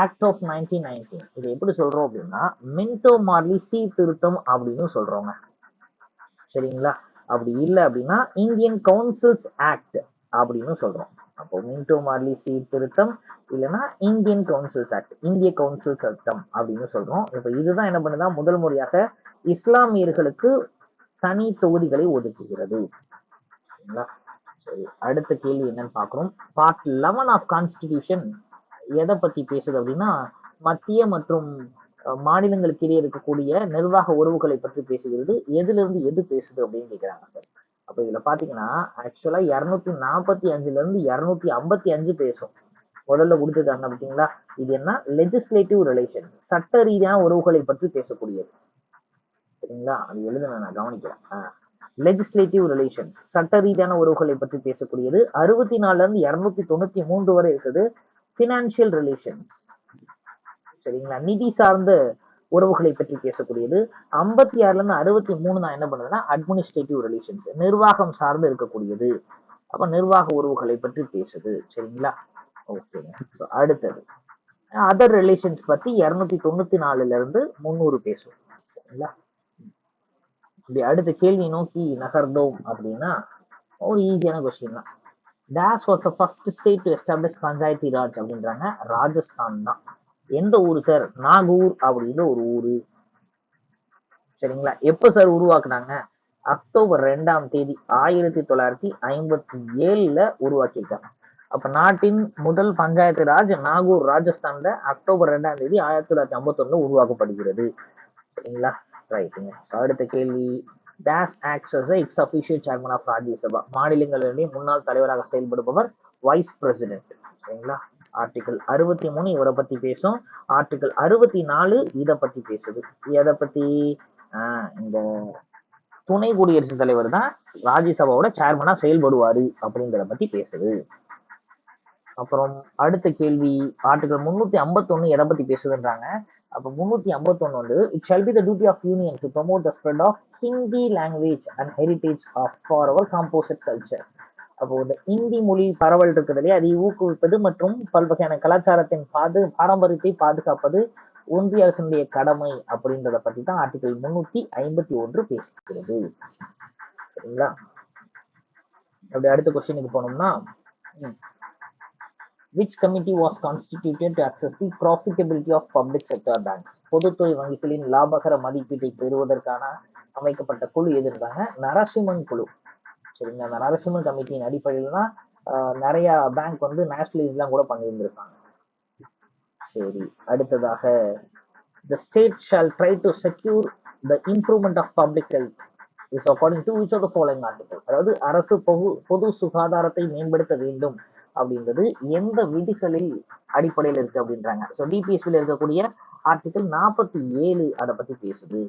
Act of 1919. இது எப்படி சொல்றோம் அப்படின்னா மின்டோ மார்லி சீர்திருத்தம் அப்படின்னு சொல்றோங்க. சரிங்களா? அப்படி இல்லை அப்படின்னா இந்தியன் கவுன்சில்ஸ் ஆக்ட் அப்படின்னு சொல்றோம். அப்போ மின்டோ மார்லி சீர்திருத்தம் இல்லைன்னா இந்தியன் கவுன்சில்ஸ் ஆக்ட், இந்திய கவுன்சில் சட்டம் அப்படின்னு சொல்றோம். இப்ப இதுதான் என்ன பண்ணுதா முதல் முறையாக இஸ்லாமியர்களுக்கு தனி தொகுதிகளை ஒதுக்குகிறது. சரிங்களா? சரி, அடுத்த கேள்வி என்னன்னு பாக்குறோம். பார்ட் 11 ஆஃப் கான்ஸ்டிடியூஷன் எதை பத்தி பேசுது அப்படின்னா மத்திய மற்றும் மாநிலங்களுக்கு இடையே இருக்கக்கூடிய நிர்வாக உறவுகளை பற்றி பேசுகிறது. எதுல இருந்து எது பேசுது அப்படின்னு கேட்கிறாங்க சார். அப்ப இதுல பாத்தீங்கன்னா ஆக்சுவலா 245 இருந்து 255 பேசும். முதல்ல கொடுத்துருக்காங்க பார்த்தீங்களா, இது என்ன லெஜிஸ்லேட்டிவ் ரிலேஷன், சட்ட ரீதியான உறவுகளை பற்றி பேசக்கூடியது. சரிங்களா? அது எழுதுன நான் கவனிக்கிறேன். லெஜிஸ்லேட்டிவ் ரிலேஷன் சட்ட ரீதியான உறவுகளை பற்றி பேசக்கூடியது. 64ல இருந்து 293 வரை இருக்குது பினான்சியல் ரிலேஷன்ஸ். சரிங்களா? நிதி சார்ந்த உறவுகளை பற்றி பேசக்கூடியது. 56ல இருந்து 63 தான் என்ன பண்ணுதுன்னா அட்மினிஸ்ட்ரேட்டிவ் ரிலேஷன்ஸ், நிர்வாகம் சார்ந்து இருக்கக்கூடியது. அப்ப நிர்வாக உறவுகளை பற்றி பேசுது. சரிங்களா? ஓகேங்க. அடுத்தது அதர் ரிலேஷன்ஸ் பத்தி 294ல இருந்து 300 பேசும். சரிங்களா? இப்படி அடுத்த கேள்வி நோக்கி நகர்ந்தோம் அப்படின்னா ஒரு ஈஸியான கொஸ்டின் தான். Dash was the first state to establish panchayati raj அப்படின்றாங்க. ராஜஸ்தான் தான். எந்த ஊரு சார்? நாகூர் அப்படின்ற ஒரு ஊரு. சரிங்களா? எப்ப சார் உருவாக்குனாங்க? அக்டோபர் 2ஆம் தேதி 1957ல உருவாக்கியிருக்காங்க. அப்ப நாட்டின் முதல் பஞ்சாயத்து ராஜ் நாகூர் ராஜஸ்தான்ல அக்டோபர் 2ஆம் தேதி 1951 உருவாக்கப்படுகிறது. சரிங்களா? ரைட்டுங்க. அடுத்த கேள்வி, dash acts as ex officio chairman of Rajya Sabha, மாநிலங்களிடையே முன்னாள் தலைவராக செயல்படுபவர் வைஸ் பிரசிடென்ட். சரிங்களா? ஆர்டிகல் 63 இவரை பத்தி பேசும். ஆர்டிகல் 64 இதை பத்தி பேசுது. எதை பத்தி? இந்த துணை குடியரசுத் தலைவர் தான் ராஜ்யசபாவோட சேர்மனா செயல்படுவாரு அப்படிங்கிறத பத்தி பேசுது. அப்புறம் அடுத்த கேள்வி, ஆர்டிகல் 351 எதை பத்தி பேசுதுன்றாங்க. அப்ப 351 வந்து it shall be the duty of union to promote the spread of Hindi language and heritage of for our composite culture. அப்போ இந்த இந்தி மொழி பரவல் இருக்குது இல்லையா, அதை ஊக்குவிப்பது மற்றும் பல்வகையான கலாச்சாரத்தின் பாரம்பரியத்தை பாதுகாப்பது ஒன்றிய அரசினுடைய கடமை அப்படின்றத பத்தி தான் ஆர்டிகல் 351 பேசுகிறது. சரிங்களா? அப்படி அடுத்த கொஸ்டினுக்கு போனோம்னா, which committee was constituted to assess the profitability of public sector banks? பொதுத்துறை வங்கிகளின் லாபகர மதிப்பீட்டை பெறுவதற்கான அமைக்கப்பட்ட குழு எதுன்றாங்க? நரசிம்மன் குழு. சரிங்களா? அந்த நரசிம்மன் கமிட்டியின் அடிப்படையில் தான் நிறைய பேங்க் வந்து நேஷனலைஸ்லாம் கூட பண்ணியிருந்திருக்காங்க. சரி, அடுத்ததாக the state shall try to secure the improvement of public health is according to which of the following article? அதாவது அரசு பொது சுகாதாரத்தை மேம்படுத்த வேண்டும் அப்படின்றது எந்த விதிகளில் அடிப்படையில் இருக்கு அப்படின்றாங்க. ஸோ டிபிஎஸ்பியில் இருக்கக்கூடிய ஆர்டிகல் 47 அதை பத்தி பேசுது.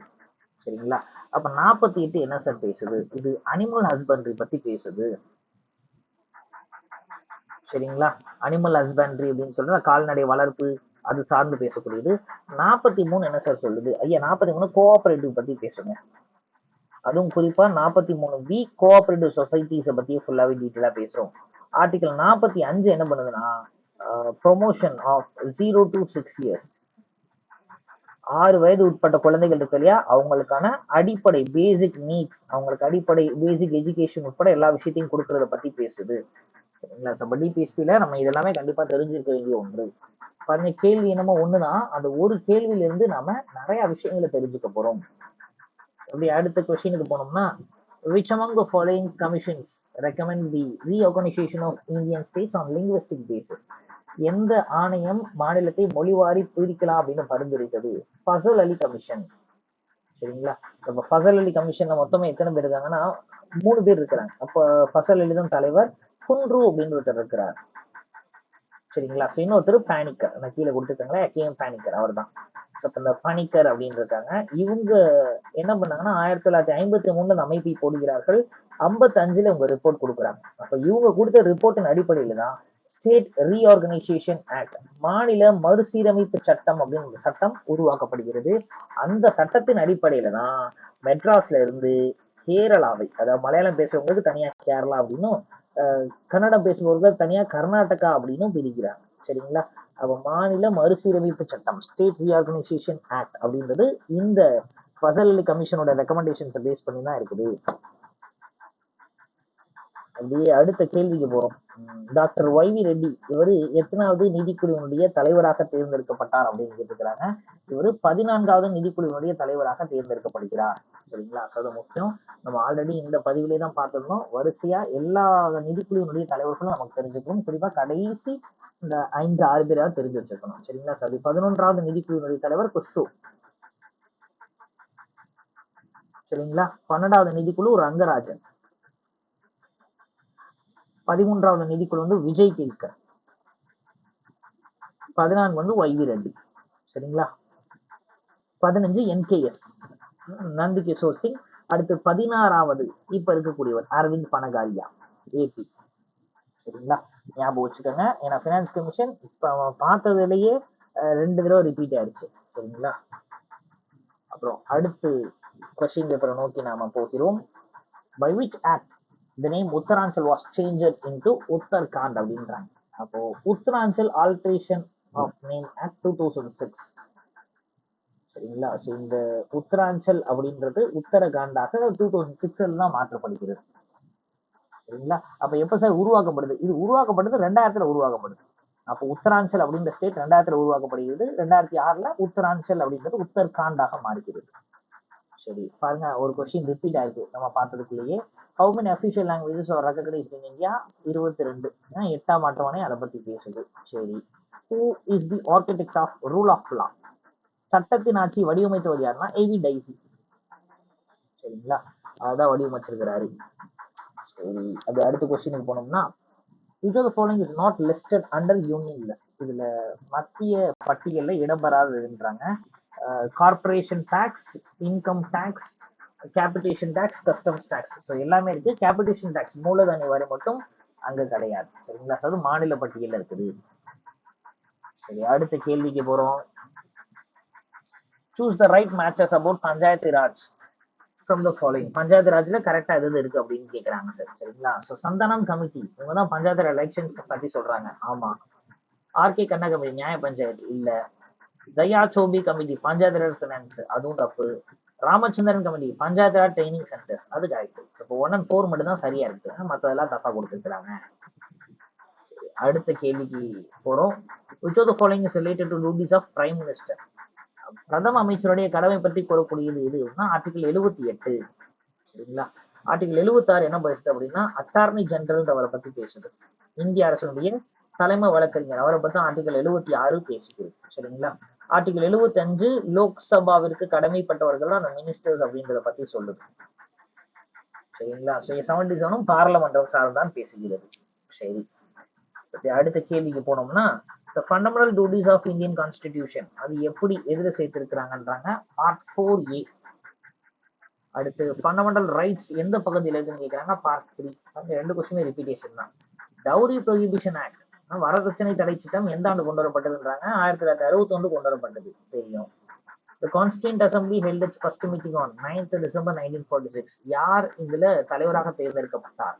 சரிங்களா? அப்ப 48 என்ன சார் பேசுது? இது அனிமல் ஹஸ்பண்ட்ரி பத்தி பேசுது. சரிங்களா? அனிமல் ஹஸ்பண்ட்ரி அப்படின்னு சொல்ற கால்நடை வளர்ப்பு அது சார்ந்து பேசக்கூடியது. 43 என்ன சார் சொல்லுது? ஐயா 43 கோஆபரேட்டிவ் பத்தி பேசுங்க. அதுவும் குறிப்பா 43B கோஆபரேட்டிவ் சொசைட்டிஸை பத்தி ஃபுல்லாவே டீட்டெயிலா பேசுறோம். ஆர்டிகல் 45 என்ன பண்ணுதுன்னா ப்ரொமோஷன் ஆஃப் 0 to 6 years, 6 வயது உட்பட்ட குழந்தைகள் இருக்கு இல்லையா, அவங்களுக்கான அடிப்படை பேசிக் நீட்ஸ், அவங்களுக்கு அடிப்படை பேசிக் எஜுகேஷன் உட்பட எல்லா விஷயத்தையும் கொடுக்கறத பத்தி பேசுது. சரிங்களா? நம்ம டிபிஎஸ்பியில நம்ம இதெல்லாமே கண்டிப்பா தெரிஞ்சிருக்க வேண்டிய ஒன்று. பாருங்க, கேள்வி என்னமோ ஒண்ணுதான், அந்த ஒரு கேள்வியில இருந்து நாம நிறைய விஷயங்களை தெரிஞ்சுக்க போறோம். அப்படி அடுத்த கொஸ்டினுக்கு போனோம்னா, which among the following commissions recommend the reorganization of Indian states on linguistic basis? எந்த ஆணையம் மாநிலத்தை மொழிவாரி பிரிக்கலாம் அப்படின்னு பரிந்துரைத்தது? ஃபசல் அலி கமிஷன். சரிங்களா? இப்ப ஃபசல் அலி கமிஷன்ல மொத்தமா எத்தனை பேர் இருக்காங்கன்னா 3 பேர் இருக்கிறாங்க. அப்ப ஃபசல் அலி தான் தலைவர், குன்ரு அப்படின்னு ஒருத்தர் இருக்கிறார். சரிங்களா? இன்னொருத்தர் பானிக்கர், நான் கீழே கொடுத்துருக்காங்களா, கேஎம் பானிக்கர், அவர் தான் இந்த பணிக்கர் அப்படின்னு இருக்காங்க. இவங்க என்ன பண்ணாங்கன்னா 1953 அந்த அமைப்பை போடுகிறார்கள். 55ல இவங்க ரிப்போர்ட் கொடுக்குறாங்க. அப்ப இவங்க கொடுத்த ரிப்போர்ட்டின் அடிப்படையில தான் ஸ்டேட் ரீஆர்கனைசேஷன் ஆக்ட், மாநில மறுசீரமைப்பு சட்டம் அப்படின்னு ஒரு சட்டம் உருவாக்கப்படுகிறது. அந்த சட்டத்தின் அடிப்படையில தான் மெட்ராஸ்ல இருந்து கேரளாவை, அதாவது மலையாளம் பேசுறவங்களுக்கு தனியா கேரளா அப்படின்னும், கன்னடம் பேசுபவர்கள் தனியா கர்நாடகா அப்படின்னு பிரிக்கிறாங்க. சரிங்களா? அப்ப மாநில மறுசீரமைப்பு சட்டம், ஸ்டேட் ரீஆர்கனைசேஷன் ஆக்ட் அப்படின்றது இந்த ஃபசல் அலி கமிஷனோட ரெக்கமெண்டேஷன்ஸை பேஸ் பண்ணி தான் இருக்குது. அப்படியே அடுத்த கேள்விக்கு போறோம். டாக்டர் ஒய்.வி. ரெட்டி இவர் எத்தனாவது நிதிக்குழுவினுடைய தலைவராக தேர்ந்தெடுக்கப்பட்டார் அப்படின்னு கேட்டுக்கிறாங்க. இவர் 14வது நிதிக்குழுவினுடைய தலைவராக தேர்ந்தெடுக்கப்படுகிறார். சரிங்களா? அது முக்கியம். நம்ம ஆல்ரெடி இந்த பதிவிலே தான் பார்த்திருந்தோம். வரிசையா எல்லா நிதிக்குழுவினுடைய தலைவர்களும் நமக்கு தெரிஞ்சுக்கணும். குறிப்பா கடைசி இந்த 5-6 பேராவது தெரிஞ்சு வச்சிருக்கணும். சரிங்களா? சரி, 11வது நிதிக்குழுவினுடைய தலைவர் குஷ்ரு. சரிங்களா? 12வது நிதிக்குழு ரங்கராஜன். 13வது நிதிக்குழு வந்து விஜய் கேல்கர். 14 வந்து ஒய்.வி. ரெட்டி. சரிங்களா? 15 என்கேஎஸ் நந்தி கிஷோர் சிங். அடுத்து 16வது இப்ப இருக்கக்கூடியவர் அரவிந்த் பனகாரியா, ஏபி. சரிங்களா? ஞாபகம் வச்சுக்கோங்க. ஏன்னா பினான்ஸ் கமிஷன் இப்ப பார்த்ததுலயே 2 தடவை ரிப்பீட் ஆயிடுச்சு. சரிங்களா? அப்புறம் அடுத்து கொஸ்டின் பேப்பரை நோக்கி நாம போகிறோம். By which act the name Uttaranchal was changed into Uttarakhand அப்படின்றாங்க. அப்போ Uttaranchal alteration of name act 2006. சரிங்களா? ஸோ இந்த உத்தராஞ்சல் அப்படின்றது உத்தரகாண்டாக 2006 தான் மாற்றப்படுகிறது. சரிங்களா? அப்ப எப்ப சார் உருவாக்கப்படுது? இது உருவாக்கப்படுது 2000 உருவாக்கப்படுது. அப்போ உத்தராஞ்சல் அப்படின்ற ஸ்டேட் 2000 உருவாக்கப்படுகிறது. 2006 உத்தராஞ்சல் அப்படின்றது உத்தரகாண்டாக மாறுகிறது. சரி, பாருங்க, ஒரு கொஸ்டின் ரிப்பீட் ஆயிருக்கு நம்ம பார்த்ததுக்குள்ளேயே. How many official languages are recognised in India? 22. 8ஆம் அட்டவணை அதை பத்தி பேசுது. சரி, who is the architect of rule of law? சட்டத்தின் ஆட்சி வடிவமைத்தவர் யாருன்னா ஏவி டைசி. சரிங்களா? அதான் வடிவமைச்சிருக்கிறாரு. சரி, அது அடுத்த கொஸ்டினுக்கு போனோம்னா, which of the following is not listed under union list? இதுல மத்திய பட்டியல்ல இடம்பெறாதுன்றாங்க. Corporation tax, income tax, capitation tax, customs tax. So எல்லாமே இருக்கு. கேபிடேஷன் டாக்ஸ் மூலதன வரி மட்டும் அங்க கிடையாது. சரிங்களா? அது மாநில பட்டியல்ல இருக்குது. சரி, அடுத்த கேள்விக்கு போறோம். Choose the right matches about panchayat raj from the following. Panchayat ராஜ்ல கரெக்டா எது இருக்கு அப்படின்னு கேக்குறாங்க சார். சரிங்களா? ஸோ சந்தனம் கமிட்டி இவங்க தான் பஞ்சாயத்து எலெக்ஷன்ஸ் பத்தி சொல்றாங்க. ஆமா. ஆர்கே கண்ணா கமிட்டி நியாய பஞ்சாயத்து இல்ல. தயா சோபி கமிட்டி பஞ்சாயத்து ராஜ் பினான்ஸ், அதுவும் தப்பு. Ramachandran committee panchayat Raj training centre, அது கரெக்ட். இப்போ 1 and 4 மட்டும் தான் சரியா இருக்கு, மற்றதெல்லாம் தப்பா கொடுத்துருக்காங்க. அடுத்த கேள்விக்கு போறோம். which of the following is related to duties of prime minister? பிரதம அமைச்சருடைய கடமை பற்றி கூறக்கூடியது எதுனா ஆர்டிகல் 78. சரிங்களா? ஆர்டிகல் 76 என்ன பேசுது அப்படின்னா அட்டார்னி ஜெனரல் அவரை பத்தி பேசுது. இந்திய அரசுடைய தலைமை வழக்கறிஞர் அவரை பத்தி ஆர்டிகல் 76 பேசுது. சரிங்களா? ஆர்டிகல் 75 லோக்சபாவிற்கு கடமைப்பட்டவர்கள் தான் மினிஸ்டர்ஸ் அப்படின்றத பத்தி சொல்லுது. சரிங்களா? 77 பார்லமெண்டம் சார்ந்தான் பேசுகிறது. சரி, அடுத்த கேள்விக்கு போனோம்னா, the fundamental duties of Indian constitution அது எப்படி எதிர சேர்த்திருக்கிறாங்கன்றாங்க. Part 4A. அடுத்து ஃபண்டமெண்டல் ரைட்ஸ் எந்த பகுதியில் இருக்குன்னு கேட்கறாங்க. பார்ட் 3. அந்த 2 கொஸ்டின் ரிப்பீட்டேஷன் தான். டவுரி ப்ரொஹிபிஷன் ஆக்ட் வரதட்சணை தடை சட்டம் எந்த ஆண்டு கொண்டு வரப்பட்டதுன்றாங்க. 1961 கொண்டு வரப்பட்டது, தெரியும். The Constituent Assembly held its first meeting on 9th December 1946. யார் இதுல தலைவராக தேர்ந்தெடுக்கப்பட்டார்?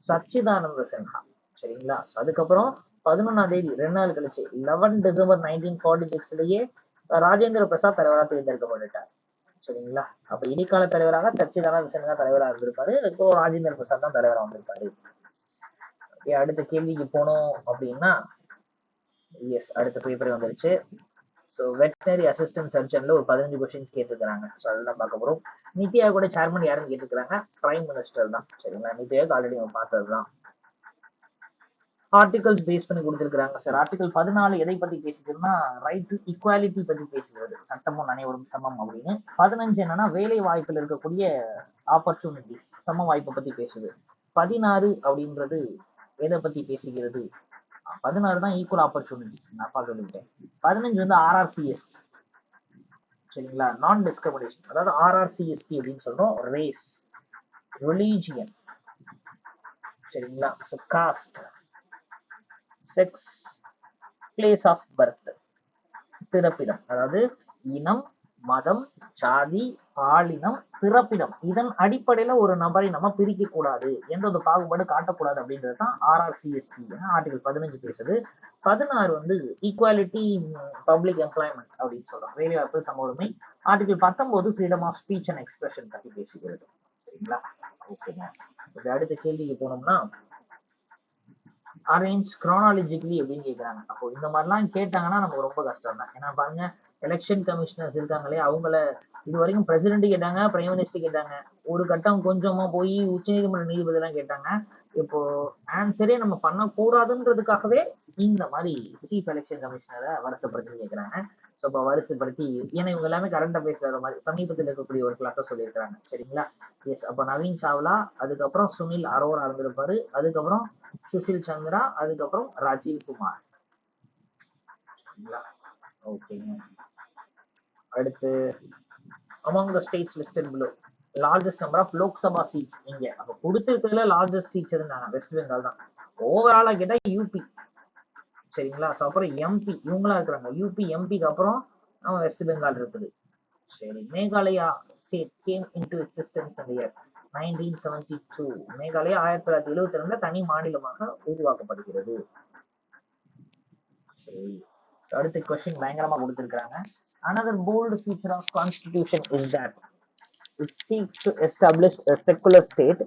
சச்சிதானந்த சின்ஹா. சரிங்களா? அதுக்கப்புறம் 11ஆம் தேதி 2 நாள் கழிச்சு 11 December 1946லயே ராஜேந்திர பிரசாத் தலைவராக தேர்ந்தெடுக்கப்பட்டார். சரிங்களா? அப்ப இடைக்கால தலைவராக சச்சிதானந்த சின்ஹா தலைவராக இருந்திருப்பாரு. இப்போ ராஜேந்திர பிரசாத் தான் தலைவராக வந்திருப்பாரு. அடுத்த கேள்விக்கு போனோம் அப்படின்னா, எஸ், அடுத்த பேப்பர் வந்துருச்சு. ஸோ வெட்டினரி அசிஸ்டன்ட் சர்ஜன்ல ஒரு 15 கொஸ்டின்ஸ் கேட்டுருக்காங்க. ஸோ அதெல்லாம் பார்க்க போறோம். நிதி ஆயோட சேர்மன் யாருன்னு கேட்டுருக்காங்க. பிரைம் மினிஸ்டர் தான். சரிங்களா? நிதி ஆயோக் ஆல்ரெடி நம்ம பார்த்தது தான். ஆர்டிகல்ஸ் பேஸ் பண்ணி கொடுத்துருக்காங்க சார். ஆர்டிகல் 14 எதை பத்தி பேசுதுன்னா ரைட் டு ஈக்குவாலிட்டி பத்தி பேசுகிறது. சட்டமும் அனைவரும் சமம் அப்படின்னு. 15 என்னன்னா வேலை வாய்ப்பில் இருக்கக்கூடிய ஆப்பர்ச்சுனிட்டிஸ், சம வாய்ப்பை பத்தி பேசுது. 16 அப்படின்றது எதை பத்தி பேசுகிறது? 16 தான் ஈக்குவல் ஆப்பர்ச்சுனிட்டி, நான் சொல்லிட்டேன். 15 வந்து RRCS. சரிங்களா? நான் டிஸ்கிரிமினேஷன், அதாவது RRCST அப்படின்னு சொல்றோம். ரேஸ், ரிலீஜியன், சரிங்களா? Caste, sex, place of birth, பிறப்பிடம், அதாவது இனம், மதம், சாதி, பாலினம், பிறப்பிடம் இதன் அடிப்படையில ஒரு நபரை நம்ம பிரிக்க கூடாது, எந்த ஒரு பாகுபாடு காட்டக்கூடாது அப்படின்றது தான் RRCSP ஆர்டிகல் 15 பேசுது. 16 வந்து ஈக்குவாலிட்டி பப்ளிக் எம்ப்ளாய்மெண்ட் அப்படின்னு சொல்றோம், வேலைவாய்ப்பு சம உரிமை. Article 19 freedom of speech and expression பத்தி பேசுகிறது. சரிங்களா? ஓகேங்க. அடுத்த கேள்விக்கு போனோம்னா அரேஞ்ச் chronologically அப்படின்னு கேட்கறாங்க. அப்போ இந்த மாதிரிலாம் கேட்டாங்கன்னா நமக்கு ரொம்ப கஷ்டம் தான். ஏன்னா பாருங்க, எலெக்ஷன் கமிஷனர்ஸ் இருக்காங்களே, அவங்கள இது வரைக்கும் பிரசிடென்ட் கேட்டாங்க, பிரைம் மினிஸ்டர் கேட்டாங்க, ஒரு கட்டம் கொஞ்சமா போய் உச்சநீதிமன்ற நீதிபதி எல்லாம் கேட்டாங்க. இப்போ ஆன்சரே நம்ம பண்ணக்கூடாதுன்றதுக்காகவே இந்த மாதிரி சீஃப் எலெக்ஷன் கமிஷனரை வருஷப்படுத்தி கேட்கறாங்க. ஸோ இப்போ வரிசைப்படுத்தி, ஏன்னா இவங்க எல்லாமே கரண்ட் அஃபேர்ஸ் வர மாதிரி சமீபத்தில் இருக்கக்கூடிய ஒரு கிளாஸை சொல்லியிருக்கிறாங்க. சரிங்களா? எஸ். அப்போ நவீன் சாவ்லா, அதுக்கப்புறம் சுனில் அரோரா இருந்திருப்பாரு, அதுக்கப்புறம் சுஷில் சந்திரா, அதுக்கப்புறம் ராஜீவ் குமார். ஓகேங்க. அடுத்து among the states listed below largest number of Lok Sabha seats இங்க. அப்ப கொடுத்திருக்கிறதுல லார்ஜஸ்ட் சீட்ஸ் இருந்தாங்க வெஸ்ட் பெங்கால் தான். ஓவராலா கேட்டா யூபி. சரிங்களா? அப்புறம் எம்பி இவங்களா இருக்கிறாங்க. யூபி எம்பிக்கு அப்புறம் வெஸ்ட் பெங்கால் இருக்குது. சரி, Meghalaya state game into existence இந்த இயர் 1972. மேகாலயா 1972 தனி மாநிலமாக உருவாக்கப்படுகிறது. சரி, அடுத்த கொஸ்டின் பயங்கரமா கொடுத்திருக்காங்க. Another bold feature of constitution is that it seeks to establish a secular state.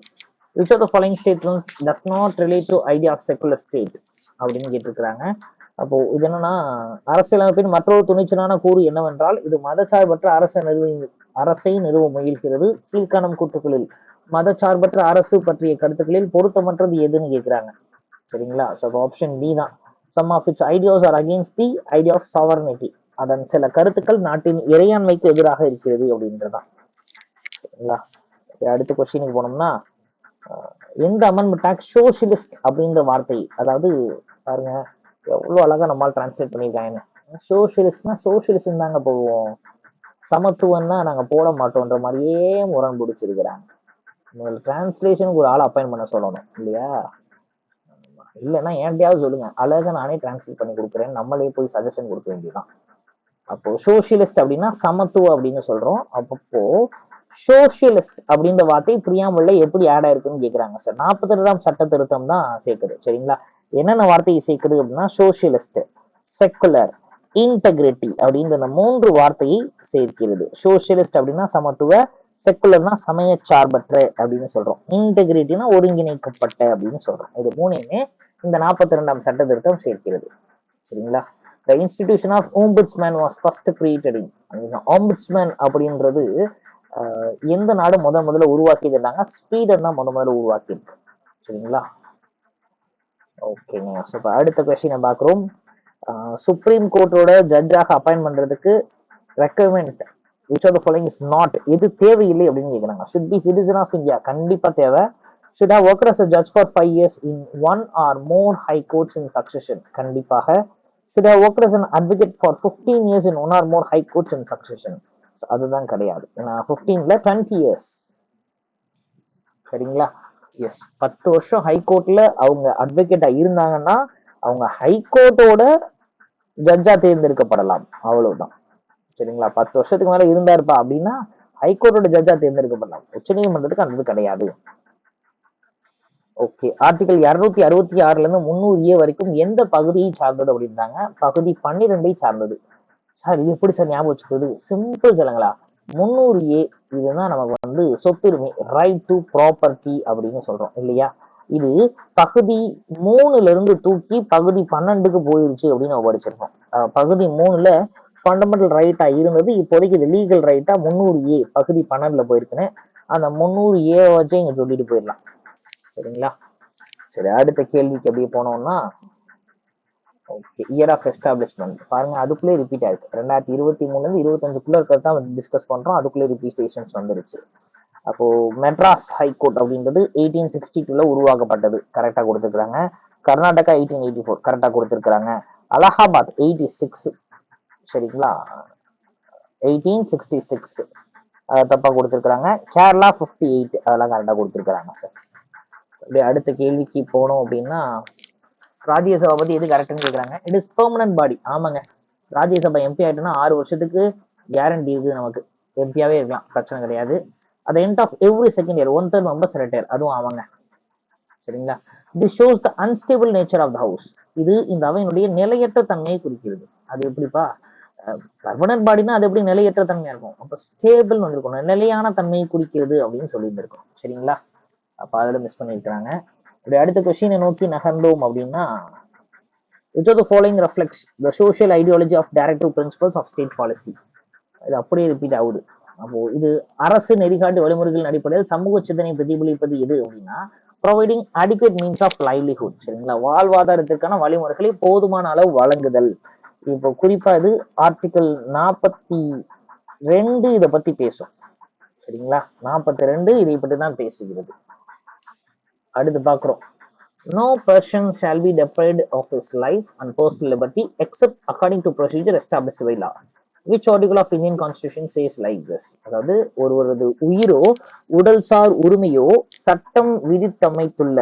Which of the following statements does not relate to idea of secular state அப்படின்னு கேட்டிருக்கிறாங்க. அப்போ இது என்னன்னா, அரசியலமைப்பின் மற்றொரு துணிச்சலான கூறு என்னவென்றால், இது மதச்சார்பற்ற அரசை நிறுவ முயல்கிறது. கீழ்காணும் கூற்றுகளில் மதச்சார்பற்ற அரசு பற்றிய கருத்துக்களில் பொருத்தமற்றது எதுன்னு கேட்கிறாங்க. சரிங்களா? ஸோ ஆப்ஷன் டி தான். Some of its ideas are against the idea of sovereignty. அதன் சில கருத்துக்கள் நாட்டின் இறையாண்மைக்கு எதிராக இருக்கிறது அப்படின்றதான். சரிங்களா? அடுத்த கொஸ்டினுக்கு போனோம்னா, எந்த அமெண்ட்மெண்ட் ஆக்ட் சோசியலிஸ்ட் அப்படின்ற வார்த்தை, அதாவது பாருங்க எவ்வளவு அழகா நம்மால் டிரான்ஸ்லேட் பண்ணியிருக்காங்க. சோசியலிஸ்ட்னா சோசியலிஸ்ட் தாங்க போவோம், சமத்துவம்னா நாங்க போட மாட்டோம்ன்ற மாதிரியே முரண் பிடிச்சிருக்கிறாங்க. டிரான்ஸ்லேஷனுக்கு ஒரு ஆள் அப்பாயின் பண்ண சொல்லணும் இல்லையா? இல்லைன்னா ஏன்டையாவது சொல்லுங்க, அழகா நானே டிரான்ஸ்லேட் பண்ணி கொடுக்குறேன், நம்மளே போய் சஜஷன் கொடுக்க வேண்டியதான். அப்போ சோசியலிஸ்ட் அப்படின்னா சமத்துவம் அப்படின்னு சொல்றோம். அப்போ சோசியலிஸ்ட் அப்படின்ற வார்த்தை பிரியாமல்ல எப்படி ஆட் ஆயிருக்குன்னு கேட்கிறாங்க சார். 42ஆம் சட்ட திருத்தம் தான் சேர்க்குது. சரிங்களா? என்னென்ன வார்த்தையை சேர்க்குது அப்படின்னா, சோசியலிஸ்ட், செக்குலர், இன்டெகிரிட்டி அப்படின்ற அந்த 3 வார்த்தையை சேர்க்கிறது. சோசியலிஸ்ட் அப்படின்னா சமத்துவ, செக்குலர்னா சமய சார்பற்ற அப்படின்னு சொல்றோம், இன்டெகிரிட்டினா ஒருங்கிணைக்கப்பட்ட அப்படின்னு சொல்றோம். இது மூணையுமே இந்த 42ஆம் சட்ட திருத்தம் சேர்க்கிறது. சரிங்களா? The institution of ombudsman was first created in. ombudsman அப்படின்றது எந்த நாடு முதல்ல உருவாக்கியிருந்தாங்க? ஸ்வீடன் தான் முதல்ல உருவாக்கியிருக்கு. சரிங்களா? ஓகேங்க. ஸோ இப்போ அடுத்த கொஸ்டினை பார்க்குறோம். சுப்ரீம் கோர்ட்டோட ஜட்ஜாக அப்பாயின் பண்றதுக்கு recommend which of the following is not, எது தேவையில்லை அப்படின்னு கேட்குறாங்க. should be citizen of India, கண்டிப்பா தேவை. should have worked as a judge for 5 years in one or more high courts in succession, கண்டிப்பாக. should have worked as an advocate for 15 years in one or more high courts in succession, அதுதான் கிடையாது. ஏன்னா 15ல 20 years. சரிங்களா? S, 10 வருஷம் ஹைகோர்ட்ல அவங்க அட்வொகேட்டா இருந்தாங்கன்னா அவங்க ஹைகோர்ட்டோட ஜட்ஜா தேர்ந்தெடுக்கப்படலாம், அவ்வளவுதான். சரிங்களா? 10 வருஷத்துக்கு மேல இருந்தாருப்பா அப்படின்னா ஹைகோர்ட்டோட ஜட்ஜா தேர்ந்தெடுக்கப்படலாம், உச்ச நீதிமன்றத்துக்கு அந்த கிடையாது. ஓகே. ஆர்டிகல் 266 இருந்து 300A வரைக்கும் எந்த பகுதியை சார்ந்தது அப்படின்றாங்க? பகுதி 12ஐ சார்ந்தது. சார் இது எப்படி சார் ஞாபகம் வச்சுக்கிறது? சிம்பிள் சொல்லுங்களா, 300A இதுதான் நமக்கு சொத்துரிமை, ரைட் டு ப்ராப்பர்ட்டி அப்படின்னு சொல்றோம் இல்லையா? இது பகுதி 3ல இருந்து தூக்கி பகுதி 12க்கு போயிருச்சு அப்படின்னு நம்ம படிச்சிருக்கோம். பகுதி 3ல ஃபண்டமெண்டல் ரைட்டா இருந்தது, இப்போதைக்கு இது லீகல் ரைட்டா 300A பகுதி 12ல போயிருக்குன்னு அந்த 300A வச்சு இங்க சொல்லிட்டு போயிடலாம். சரிங்களா? சரி, அடுத்த கேள்விக்கு அப்படியே போனோம்னா, ஓகே, இயர் ஆஃப் எஸ்டாப்ளிஷ்மெண்ட் பாருங்க, அதுக்குள்ளே ரிப்பீட் ஆயிருக்கு. 2023ல இருந்து 25க்குள்ள இருக்கிறதா டிஸ்கஸ் பண்றோம், அதுக்குள்ளே ரிப்பீட்டேஷன்ஸ் வந்துருச்சு. அப்போ மெட்ராஸ் ஹைகோர்ட் அப்படின்றது 1862ல உருவாக்கப்பட்டது, கரெக்டா கொடுத்துருக்காங்க. கர்நாடகா 1884 கரெக்டா கொடுத்துருக்காங்க. அலகாபாத் 86, சரிங்களா, 1866 தப்பா கொடுத்துருக்காங்க. கேரளா 58 அதெல்லாம் கரெக்டா கொடுத்துருக்காங்க சார். அப்படியே அடுத்த கேள்விக்கு போனோம் அப்படின்னா, ராஜ்யசபா பத்தி எது கரெக்ட்னு கேக்குறாங்க. இட் இஸ் பெர்மனன்ட் பாடி. ஆமாங்க, ராஜ்யசபா எம்பி ஆயிட்டுனா 6 வருஷத்துக்கு கேரண்டி இருக்குது நமக்கு. எம்பியாவே இருக்கலாம், பிரச்சனை கிடையாது. at the end of every second year 1/3 members retire, அதுவும் ஆவாங்க. சரிங்களா? this shows the unstable nature of the house. இது இந்த அவையினுடைய நிலையற்ற தன்மையை குறிக்கிறது. அது எப்படிப்பா, பர்மனன்ட் பாடினா அது எப்படி நிலையற்ற தன்மையா இருக்கும்? அப்ப ஸ்டேபிள் வந்திருக்கணும், நிலையான தன்மையை குறிக்கிறது அப்படின்னு சொல்லியிருந்திருக்கும். சரிங்களா? அப்ப அதில் மிஸ் பண்ணியிருக்கிறாங்க. இப்படி அடுத்த கொஸ்டினை நோக்கி நகர்ந்தோம் அப்படின்னா, which of the following reflects the social ideology of directive principles of state policy? இது அப்படியே ரிப்பீட் ஆகுது. அப்போ இது அரசு நெறிகாட்டு வழிமுறைகளின் அடிப்படையில் சமூக சிந்தனை பிரதிபலிப்பது எது அப்படின்னா, providing adequate means of livelihood. சரிங்களா? வாழ்வாதாரத்திற்கான வழிமுறைகளை போதுமான அளவு வழங்குதல். இப்போ குறிப்பா இது ஆர்டிகல் 42 இதை பத்தி பேசும். சரிங்களா? 42 இதை பற்றி தான் பேசுகிறது. அடுத்து பார்க்கிறோம், no person shall be deprived of his life and personal liberty except according to procedure established by law. Which article of Indian Constitution says like this? அதாவது ஒருவரது உயிரோ உடல்சார் உரிமையோ சட்டம் விதித்தமைத்துள்ள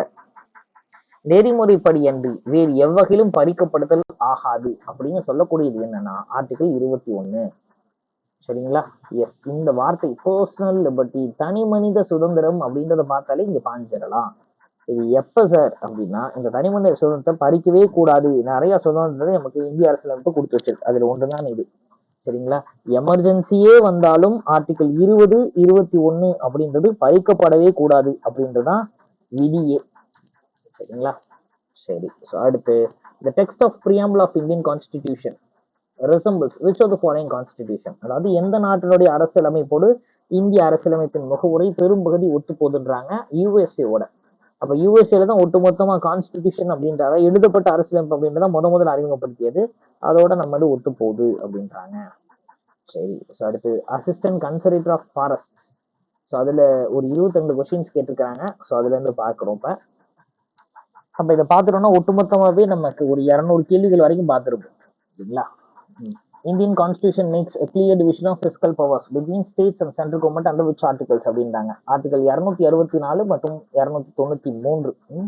நெறிமுறைப்படி அன்றி வேறு எவ்வகையிலும் பறிக்கப்படுதல் ஆகாது அப்படின்னு சொல்லக்கூடியது என்னன்னா ஆர்டிகல் 21. சரிங்களா? எஸ், இந்த வார்த்தை பர்சனல் லிபர்ட்டி, தனி மனித சுதந்திரம் அப்படின்றத பார்த்தாலே இங்க பாஞ்சிடலாம். இது எப்ப சார் அப்படின்னா, இந்த தனிமனித சுதந்திரத்தை பறிக்கவே கூடாது. நிறைய சுதந்திரத்தை நமக்கு இந்திய அரசியலமைப்பு கொடுத்து வச்சிருக்கு, அதுல ஒன்றுதான் இது. சரிங்களா? எமர்ஜென்சியே வந்தாலும் ஆர்டிகல் 20, 21 அப்படின்றது பறிக்கப்படவே கூடாது அப்படின்றதுதான் விதியே. சரிங்களா? சரி, அடுத்து, the text of preamble of Indian Constitution resembles which of the following constitution? அதாவது எந்த நாட்டினுடைய அரசியலமைப்போடு இந்திய அரசியலமைப்பின் முகவுரை பெரும்பகுதி ஒத்து போதுன்றாங்க யுஎஸ்ஏவோட. அப்ப யுஎஸ்ஏல தான் ஒட்டுமொத்தமா கான்ஸ்டிடியூஷன் அப்படின்றத எழுதப்பட்ட அரசியலமைப்பு அப்படின்றத முதல்ல அறிமுகப்படுத்தியது, அதோட நம்ம வந்து ஒத்து போகுது அப்படின்றாங்க. சரி, அடுத்து assistant conservator of forest. So அதுல ஒரு 22 கொஸ்டின்ஸ் கேட்டிருக்காங்க. ஸோ அதுல இருந்து பாக்குறோம். அப்ப இதை பார்த்துட்டோம்னா ஒட்டுமொத்தமாவே நமக்கு ஒரு 200 கேள்விகள் வரைக்கும் பார்த்துருப்போம். சரிங்களா? Indian constitution makes a clear division of fiscal powers between states and central government under which articles அப்படின்றாங்க. ஆர்டிகல் 264 மற்றும் 293.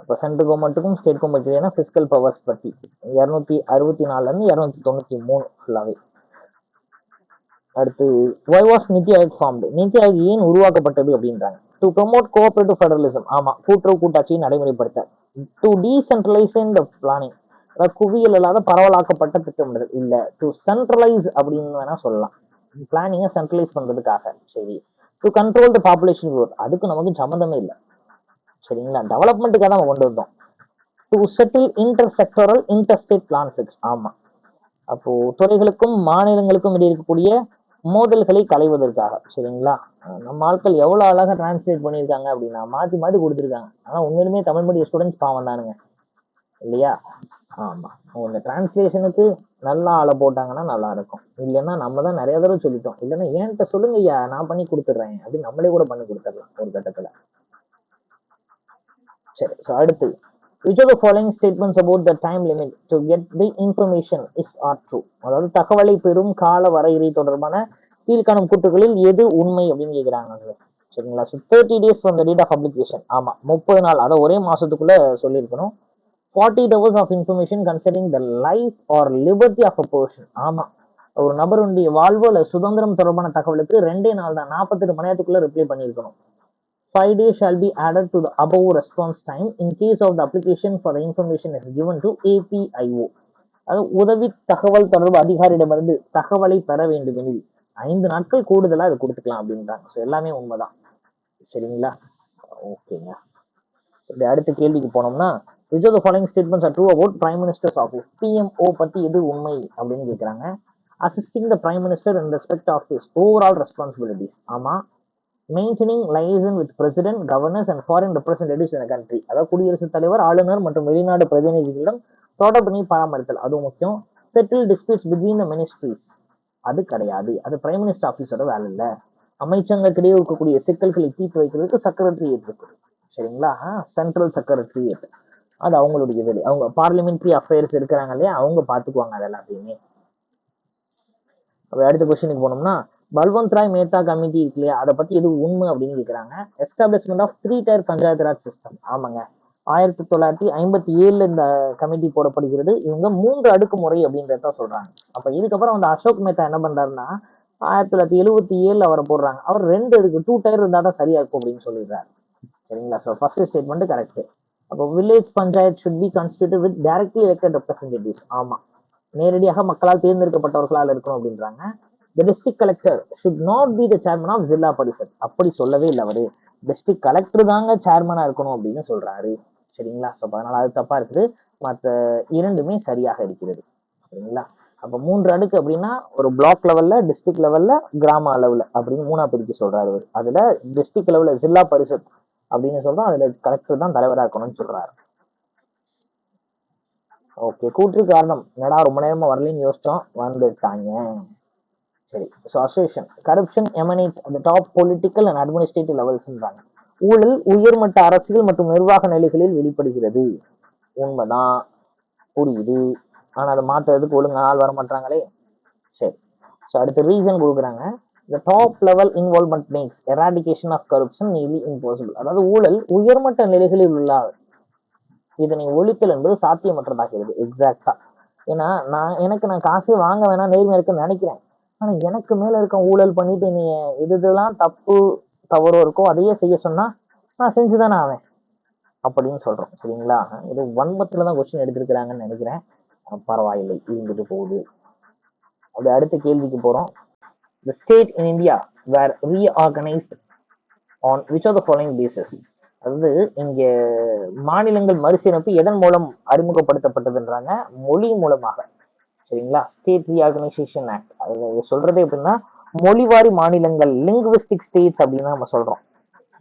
அப்ப சென்ட்ரல் கவர்மெண்ட்டுக்கும் ஸ்டேட் கவர்மெண்ட் பிசிக்கல் பவர்ஸ் பத்தி 264 இருந்து 293 ஃபுல்லாவே. அடுத்து, why was நிதி ஆயோக் ஃபார்ம்டு? நிதி ஆயோக் ஏன் உருவாக்கப்பட்டது அப்படின்றாங்க. To promote cooperative federalism. ஆமா, கூட்டுறவு கூட்டாட்சியை நடைமுறைப்படுத்த. டு டீசென்ட்ரலைஸ் த பிளானிங், குவியல் இல்லாத பரவலாக்கப்பட்ட திட்டமிடுதல். இல்ல, டு சென்ட்ரலைஸ் அப்படின்னு வேணா சொல்லலாம், பிளானிங்கை சென்ட்ரலைஸ் பண்றதுக்காக. சரி, to control the population growth, அதுக்கு நமக்கு சம்மந்தமே இல்லை. சரிங்களா? டெவலப்மெண்ட்டுக்காக நம்ம கொண்டு வந்தோம். To settle inter sectoral interstate conflicts. ஆமா, அப்போ துறைகளுக்கும் மாநிலங்களுக்கும் இடையே இருக்கக்கூடிய மோதல்களை களைவதற்காக. சரிங்களா? நம்ம ஆட்கள் எவ்வளவு அழகா டிரான்ஸ்லேட் பண்ணியிருக்காங்க அப்படின்னா, மாத்தி மாத்தி கொடுத்துருக்காங்க. ஆனா உண்மையிலுமே தமிழ் மீடியம் ஸ்டூடெண்ட்ஸ் பாவம் தானுங்க, இல்லையா? ஆமா, இந்த டிரான்ஸ்லேஷனுக்கு நல்லா ஆளை போட்டாங்கன்னா நல்லா இருக்கும். இல்லைன்னா நம்ம தான் நிறைய தடவை சொல்லிட்டோம், இல்லைன்னா ஏன்ட்ட சொல்லுங்க ஐயா, நான் பண்ணி கொடுத்துட்றேன் அப்படின்னு நம்மளே கூட பண்ணி கொடுத்துடலாம் ஒரு கட்டத்துல. சரி, அடுத்து, which of the following statements about the time limit to get the information is are true? அதாவது தகவலை பெறும் கால வரையறை தொடர்பான கீழ்காணும் கூற்றுகளில் எது உண்மை அப்படின்னு கேட்கிறாங்க. சரிங்களா? 30 days from the date of publication. ஆமா, 30 நாள், அதை ஒரே மாசத்துக்குள்ள சொல்லியிருக்கணும். 48 hours of information concerning the life or liberty of a person. ஆமா, ஒரு நபருடைய வாழ்வு அல்ல சுதந்திரம் தொடர்பான தகவலுக்கு 2 நாள் தான், 48 மணி நேரத்துக்குள்ள ரிப்ளை பண்ணியிருக்கணும். 5 days shall be added to the above response time in case of the application for the information is given to APIO. அது உதவி தகவல் தொடர்பு அதிகாரியிடமிருந்து தகவலை பெற வேண்டும் எனில் 5 நாட்கள் கூடுதலா அது கொடுத்துக்கலாம் அப்படின்றாங்க. ஸோ எல்லாமே உண்மைதான். சரிங்களா? ஓகேங்க. அடுத்த கேள்விக்கு போனோம்னா, which of the following statements are true about prime minister's office? PMO பத்தி எது உண்மை அப்படின்னு கேட்கிறாங்க. assisting the prime minister in respect of his overall responsibilities. ஆமா, maintaining liaison with president, governors and foreign representatives in country. அதாவது குடியரசுத் தலைவர், ஆளுநர் மற்றும் வெளிநாடு பிரதிநிதிகளிடம் தொடர்பினை பராமரித்தல், அது முக்கியம். Settle disputes between the ministries, அது கிடையாது, அது பிரைம் மினிஸ்டர் ஆஃபீஸோட வேலை இல்லை. அமைச்சங்களுக்கிடையே இருக்கக்கூடிய சிக்கல்களை தீர்த்து வைக்கிறதுக்கு செக்ரட்டரியேட் இருக்கு. சரிங்களா? சென்ட்ரல் செக்ரட்டரியேட், அது அவங்களுடைய வேலை. அவங்க பார்லிமெண்ட்ரி அஃபேர்ஸ் இருக்கிறாங்க இல்லையா, அவங்க பார்த்துக்குவாங்க அது எல்லாத்தையுமே. அடுத்த கொஸ்டினுக்கு போனோம்னா, பல்வந்த் ராய் மேத்தா கமிட்டி இருக்கு இல்லையா, அதை பத்தி எது உண்மை அப்படின்னு கேட்கிறாங்க. Establishment of 3 tier panchayat raj system. ஆமாங்க, 1957 இந்த கமிட்டி போடப்படுகிறது. இவங்க 3 அடுக்கு முறை அப்படின்றத சொல்றாங்க. அப்ப இதுக்கப்புறம் வந்து அசோக் மேத்தா என்ன பண்றாருன்னா 1977 அவரை போடுறாங்க. அவர் 2 அடுக்கு 2 டயர் இருந்தா தான் சரியா இருக்கும் அப்படின்னு சொல்லிடுறாரு. சரிங்களா? So first statement correct. அப்போ village panchayat should be constituted with directly elected representatives. ஆமா, நேரடியாக மக்களால் தேர்ந்தெடுக்கப்பட்டவர்களால் இருக்கணும் அப்படின்றாங்க. The district collector should not be the chairman of zilla parishad. அப்படி சொல்லவே இல்லை அவரு. டிஸ்ட்ரிக்ட் கலெக்டர் தாங்க சேர்மனா இருக்கணும் அப்படின்னு சொல்றாரு. சரிங்களா? ஸோ அதனால அது தப்பா இருக்குது. மற்ற இரண்டுமே சரியாக இருக்கிறது. சரிங்களா? அப்ப 3 அடுக்கு அப்படின்னா ஒரு பிளாக் லெவல்ல, டிஸ்ட்ரிக்ட் லெவல்ல, கிராம அளவுல அப்படின்னு 3ஆ பிரிச்சு சொல்றாரு. அதுல டிஸ்ட்ரிக்ட் லெவல்ல ஜில்லா பரிஷத் அப்படின்னு சொல்றோம். அதுல கலெக்டர் தான் தலைவரா இருக்கணும்னு சொல்றாரு. ஓகே, கூற்று காரணம் என்னடா ரொம்ப நேரமா வரலன்னு யோசிச்சோம், வந்துட்டாங்க. சரி, ஸோ அசோசியேஷன் கரப்ஷன் எமனேட்ஸ் அந்த டாப் பொலிட்டிக்கல் அண்ட் அட்மினிஸ்ட்ரேட்டிவ் லெவல்ஸ்ன்றாங்க. ஊழல் உயர்மட்ட அரசியல் மற்றும் நிர்வாக நிலைகளில் வெளிப்படுகிறது. உண்மைதான், புரியுது. ஆனா அதை மாத்துறதுக்கு ஒழுங்கா ஆள் வர மாட்டாங்களே. சரி, ஸோ அடுத்த ரீசன் கொடுக்குறாங்க. The top level involvement makes eradication of corruption nearly impossible. அதாவது ஊழல் உயர்மட்ட நிலைகளில் உள்ள இதனை ஒழித்தல் என்பது சாத்தியமற்றதாகிறது. எக்ஸாக்டா. ஏன்னா நான் காசே வாங்க வேணாம், நேர்மையா இருக்குன்னு நினைக்கிறேன். ஆனா எனக்கு மேல இருக்க ஊழல் பண்ணிட்டு நீ இதெல்லாம் தப்பு தவறோ இருக்கோ அதையே செய்ய சொன்னா நான் செஞ்சுதானே ஆவேன் அப்படின்னு சொல்றோம். சரிங்களா? இது வன்மத்துலதான் கொஸ்டின் எடுத்திருக்கிறாங்கன்னு நினைக்கிறேன். பரவாயில்லை, இருந்துட்டு போகுது. அப்படி அடுத்த கேள்விக்கு போறோம். The state in India were reorganized on which of the following basis? அதாவது இங்க மாநிலங்கள் மறுசீரமைப்பு எதன் மூலம் அறிமுகப்படுத்தப்பட்டதுன்றாங்க? மொழி மூலமாக. சரிங்களா? State reorganisation act. அது சொல்றது எப்படின்னா மொழிவாரி மாநிலங்கள், லிங்குவிஸ்டிக் ஸ்டேட்ஸ் அப்படின்னு நம்ம சொல்றோம்.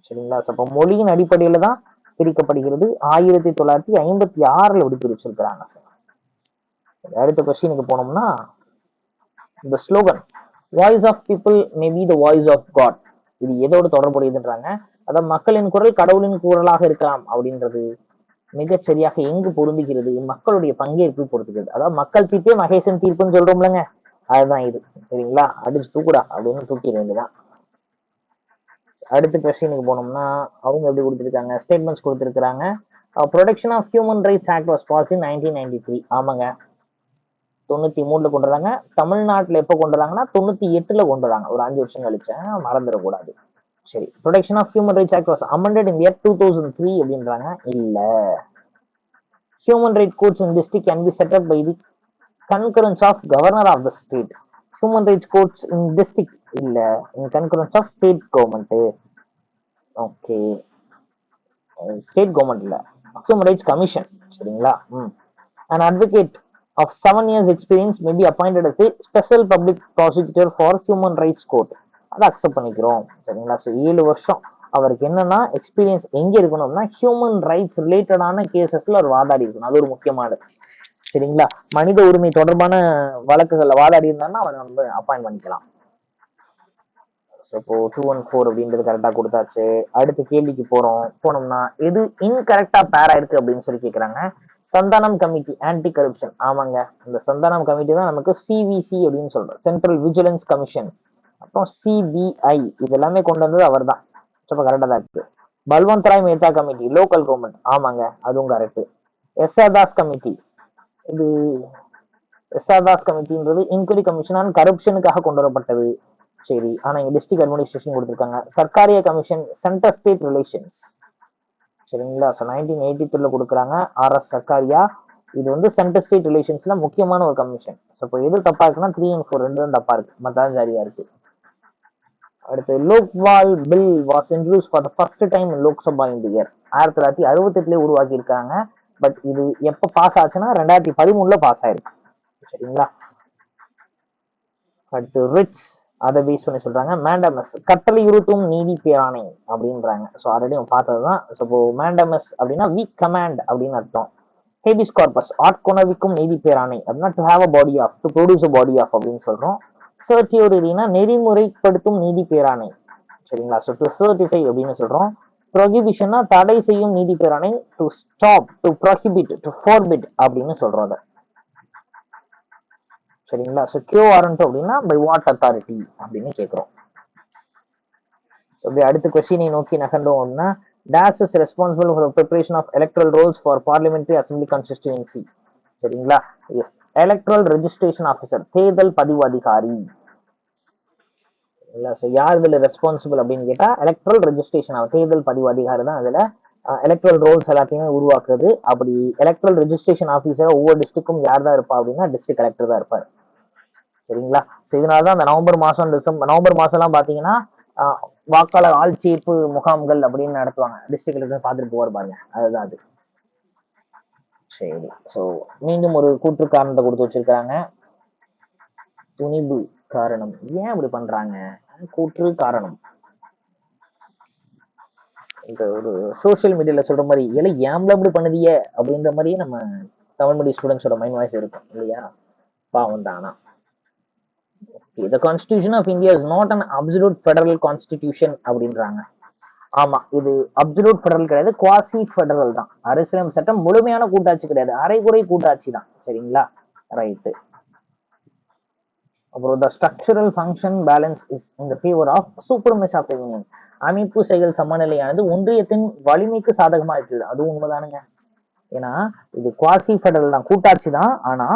சரிங்களா? அப்போ மொழியின் அடிப்படையில தான் பிரிக்கப்படுகிறது. 1956 இப்படி பிரிச்சிருக்கிறாங்க. அடுத்த கொஸ்டினுக்கு போனோம்னா இந்த slogan voice of people may be the voice of God, இது எதோடு தொடர்புடையதுன்றாங்க? அதாவது மக்களின் குரல் கடவுளின் குரலாக இருக்கலாம் அப்படின்றது மிகச்சரியாக எங்கு பொருந்துகிறது? மக்களுடைய பங்கேற்பு பொறுத்துக்கிறது. அதாவது மக்கள் தீர்ப்பே மகேசன் தீர்ப்புன்னு சொல்றோம்லங்க, அதுதான் இது. சரிங்களா? அடிச்சு தூக்குடா அப்படின்னு தூக்கிட வேண்டியதான். அடுத்த கொஸ்டினுக்கு போனோம்னா அவங்க எப்படி கொடுத்துருக்காங்க? ஸ்டேட்மெண்ட்ஸ் கொடுத்துருக்காங்க. Protection of human rights act was pass in 1993. ஆமாங்க, 93 கொண்டு வராங்க. தமிழ்நாட்டுல எப்ப கொண்டு வராங்கன்னா 98 கொண்டு வராங்க, ஒரு 5 வருஷம் கழிச்சு, மறந்துடக்கூடாது. சரி, protection of human rights act was amended in year 2003 அப்படின்றாங்க. இல்ல. Human right courts in district can be set up by the concurrence of governor of the state. Human rights courts in district இல்ல, in concurrence of state government. Okay, state government இல்ல, human rights commission. சரிங்களா? an advocate of 7 years experience may be appointed as a special public prosecutor for human rights court. அதை accept பண்ணிக்கிறோம். சரிங்களா? So 7 வருஷம் அவருக்கு என்னன்னா experience எங்க இருக்கணும்னா ஹியூமன் ரைட்ஸ் ரிலேட்டடான கேசஸ்ல ஒரு வாதாடி இருக்கணும். அது ஒரு முக்கியமானது. சரிங்களா? மனித உரிமை தொடர்பான வழக்குகள்ல வாதாடி இருந்தாருன்னா அவரை வந்து அப்பாயிண்ட் பண்ணிக்கலாம். இப்போ 2 and 4 அப்படின்றது கரெக்டா கொடுத்தாச்சு. அடுத்த கேள்விக்கு போனோம்னா எது இன்கரெக்டா பேரா இருக்கு அப்படின்னு சொல்லி கேட்கிறாங்க. Santhanam committee anti corruption. ஆமாங்க, இந்த சந்தானம் கமிட்டி தான் நமக்கு சிவிசி அப்படின்னு சொல்றோம், சென்ட்ரல் விஜிலன்ஸ் கமிஷன். அப்புறம் சிபிஐ, இது எல்லாமே கொண்டு வந்தது அவர் தான். கரெக்டா தான் இருக்கு. Balwant Rai Mehta committee local government. ஆமாங்க, அதுவும் கரெக்ட். எஸ்ஆர் தாஸ் கமிட்டி, இது எஸ்ஆர் தாஸ் கமிட்டின்றது இன்குவரி கமிஷன் ஆன் கரப்ஷனுக்காக கொண்டு வரப்பட்டது. சரி, ஆனா இங்க டிஸ்ட்ரிக்ட் அட்மினிஸ்ட்ரேஷன் கொடுத்துருக்காங்க. Sarkaria commission centre state relations. சரிங்களா? 1983 கொடுக்குறாங்க ஆர்எஸ் சர்க்காரியா. இது வந்து சென்டர் ஸ்டேட் ரிலேஷன்ஸ்ல முக்கியமான ஒரு கமிஷன். இப்போ எது தப்பா இருக்குன்னா 3 and 4 ரெண்டும் தப்பா இருக்கு, மற்ற சரியா இருக்கு. அடுத்து Lokpal bill was introduce for the first time in Lok Sabha இந்த இயர். 1968 உருவாக்கி இருக்காங்க. பட் இது எப்ப பாஸ் ஆச்சுன்னா 2013 பாஸ் ஆயிருக்கு. சரிங்களா? அடுத்து ரிட்ஸ், அதை பேஸ் பண்ணி சொல்றாங்க. மேண்டமஸ் கட்டளை உறுத்தும் நீதி பேராணை அப்படின்றாங்க. ஸோ ஆல்ரெடி பார்த்ததுதான். ஸோ மேண்டமஸ் அப்படின்னா வி கமாண்ட் அப்படின்னு அர்த்தம். ஹேபிஸ் கார்பஸ் ஆட்கொணவிக்கும் நீதி பேராணை அப்படின்னா to have a body of, to produce a body of அப்படின்னு சொல்றோம். சர்டியோரினா நெறிமுறைப்படுத்தும் நீதி பேராணை. சரிங்களா? ஸோ டு சர்டிஃபை அப்படின்னு சொல்றோம். ப்ரொஹிபிஷன்னா தடை செய்யும் நீதி பேராணை. To stop, to prohibit, to forbid அப்படின்னு சொல்றோம் அதை. சரிங்களா? ஸோ கியூ வாரண்ட் அப்படின்னா பை வாட் அத்தாரிட்டி அப்படின்னு கேட்குறோம். அடுத்த கொஸ்டினை நோக்கி நகர்ந்தோம் அப்படின்னா dash is responsible for the preparation of electoral rolls for parliamentary assembly constituency. சரிங்களா? எஸ். எலக்ட்ரல் ரெஜிஸ்ட்ரேஷன் ஆஃபீஸர், தேர்தல் பதிவு அதிகாரி. இல்ல, ஸோ யார் இதுல ரெஸ்பான்சிபிள் அப்படின்னு கேட்டா எலக்ட்ரல் ரெஜிஸ்ட்ரேஷன், தேர்தல் பதிவு அதிகாரி தான் அதுல எலக்ட்ரல் ரோல்ஸ் எல்லாத்தையுமே உருவாக்குறது. அப்படி எலக்ட்ரல் ரெஜிஸ்ட்ரேஷன் ஆஃபீஸர் ஒவ்வொரு டிஸ்ட்ரிக்டும் யார் தான் இருப்பா அப்படின்னா டிஸ்ட்ரிக்ட் கலெக்டர் தான் இருப்பார். சரிங்களா? இதனாலதான் அந்த நவம்பர் மாசம் நவம்பர் மாசம் எல்லாம் பாத்தீங்கன்னா வாக்காளர் ஆள்சேர்ப்பு முகாம்கள் அப்படின்னு நடத்துவாங்க. டிஸ்ட்ரிக்ட் கலெக்டர் பார்த்துட்டு போவார் பாருங்க, அதுதான் அது. சரி, ஸோ மீண்டும் ஒரு கூற்று காரணத்தை கொடுத்து வச்சிருக்காங்க. துணிவு காரணம். ஏன் அப்படி பண்றாங்க? கூற்று காரணம். இந்த ஒரு சோசியல் மீடியால சொல்ற மாதிரி எல்லாம் ஏம்ல அப்படி பண்ணுதிய அப்படின்ற மாதிரியே நம்ம தமிழ் மீடியம் ஸ்டூடெண்ட்ஸோட மைண்ட் வாய்ஸ் இருக்கும் இல்லையா? பாவம் தானா. The Constitution of India is not an absolute federal constitution அப்படின்றாங்க. ஆமா, இது அப்சல்யூட் ஃபெடரல் கிடையாது, குவாசி ஃபெடரல் தான். அரசியலமைப்பு சட்டம் முழுமையான கூட்டாட்சி கிடையாது, அரைகுறை கூட்டாட்சி தான். சரிங்களா? ரைட்டு. அப்புறம் the structural function balance is in the favor of supremacy of the union. அமைப்பு செயல் சமநிலையானது ஒன்றியத்தின் வலிமைக்கு சாதகமா இருக்குது. அதுவும் உண்மைதானுங்க. ஏன்னா இது குவாசி ஃபெடரல் தான், கூட்டாட்சி தான். ஆனா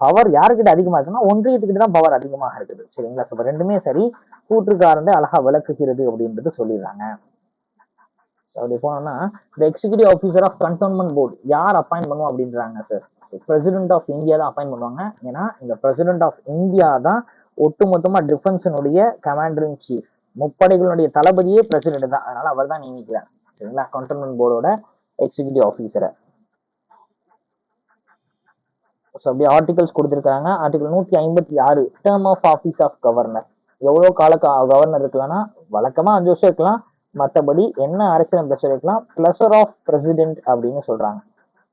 பவர் யாருக்கிட்ட அதிகமா இருக்குன்னா ஒன்றியத்துக்கிட்ட தான் பவர் அதிகமாக இருக்குது. சரிங்களா? ஸோ ரெண்டுமே சரி, கூற்றுக்காரந்து அழகா விளக்குகிறது அப்படின்றது சொல்லிடுறாங்க. அப்படி போனோம்னா இந்த executive officer of cantonment board யார் அப்பாயிண்ட் பண்ணுவோம் அப்படின்றாங்க சார். பிரசிடென்ட் ஆஃப் இந்தியா தான் அப்பாயிண்ட் பண்ணுவாங்க. ஏன்னா இந்த பிரசிடென்ட் ஆஃப் இந்தியா தான் ஒட்டுமொத்தமா டிஃபென்ஸினுடைய கமாண்டர் இன் சீஃப், முப்படைகளுடைய தளபதியே பிரசிடென்ட் தான். அதனால அவர் தான் நியமிக்கிறார். சரிங்களா? கண்டோன்மெண்ட் போர்டோட எக்ஸிகியூட்டிவ் ஆஃபீஸரை. அப்படி ஆர்டிகல்ஸ் கொடுத்துருக்காங்க. Article 156 term of office of governor. எவ்வளவு கால கவர்னர் இருக்கலாம்னா வழக்கமா 5 வருஷம் இருக்கலாம், மற்றபடி என்ன அரசியல் இருக்கலாம். பிளஸர் ஆஃப் பிரசிடென்ட் அப்படின்னு சொல்றாங்க.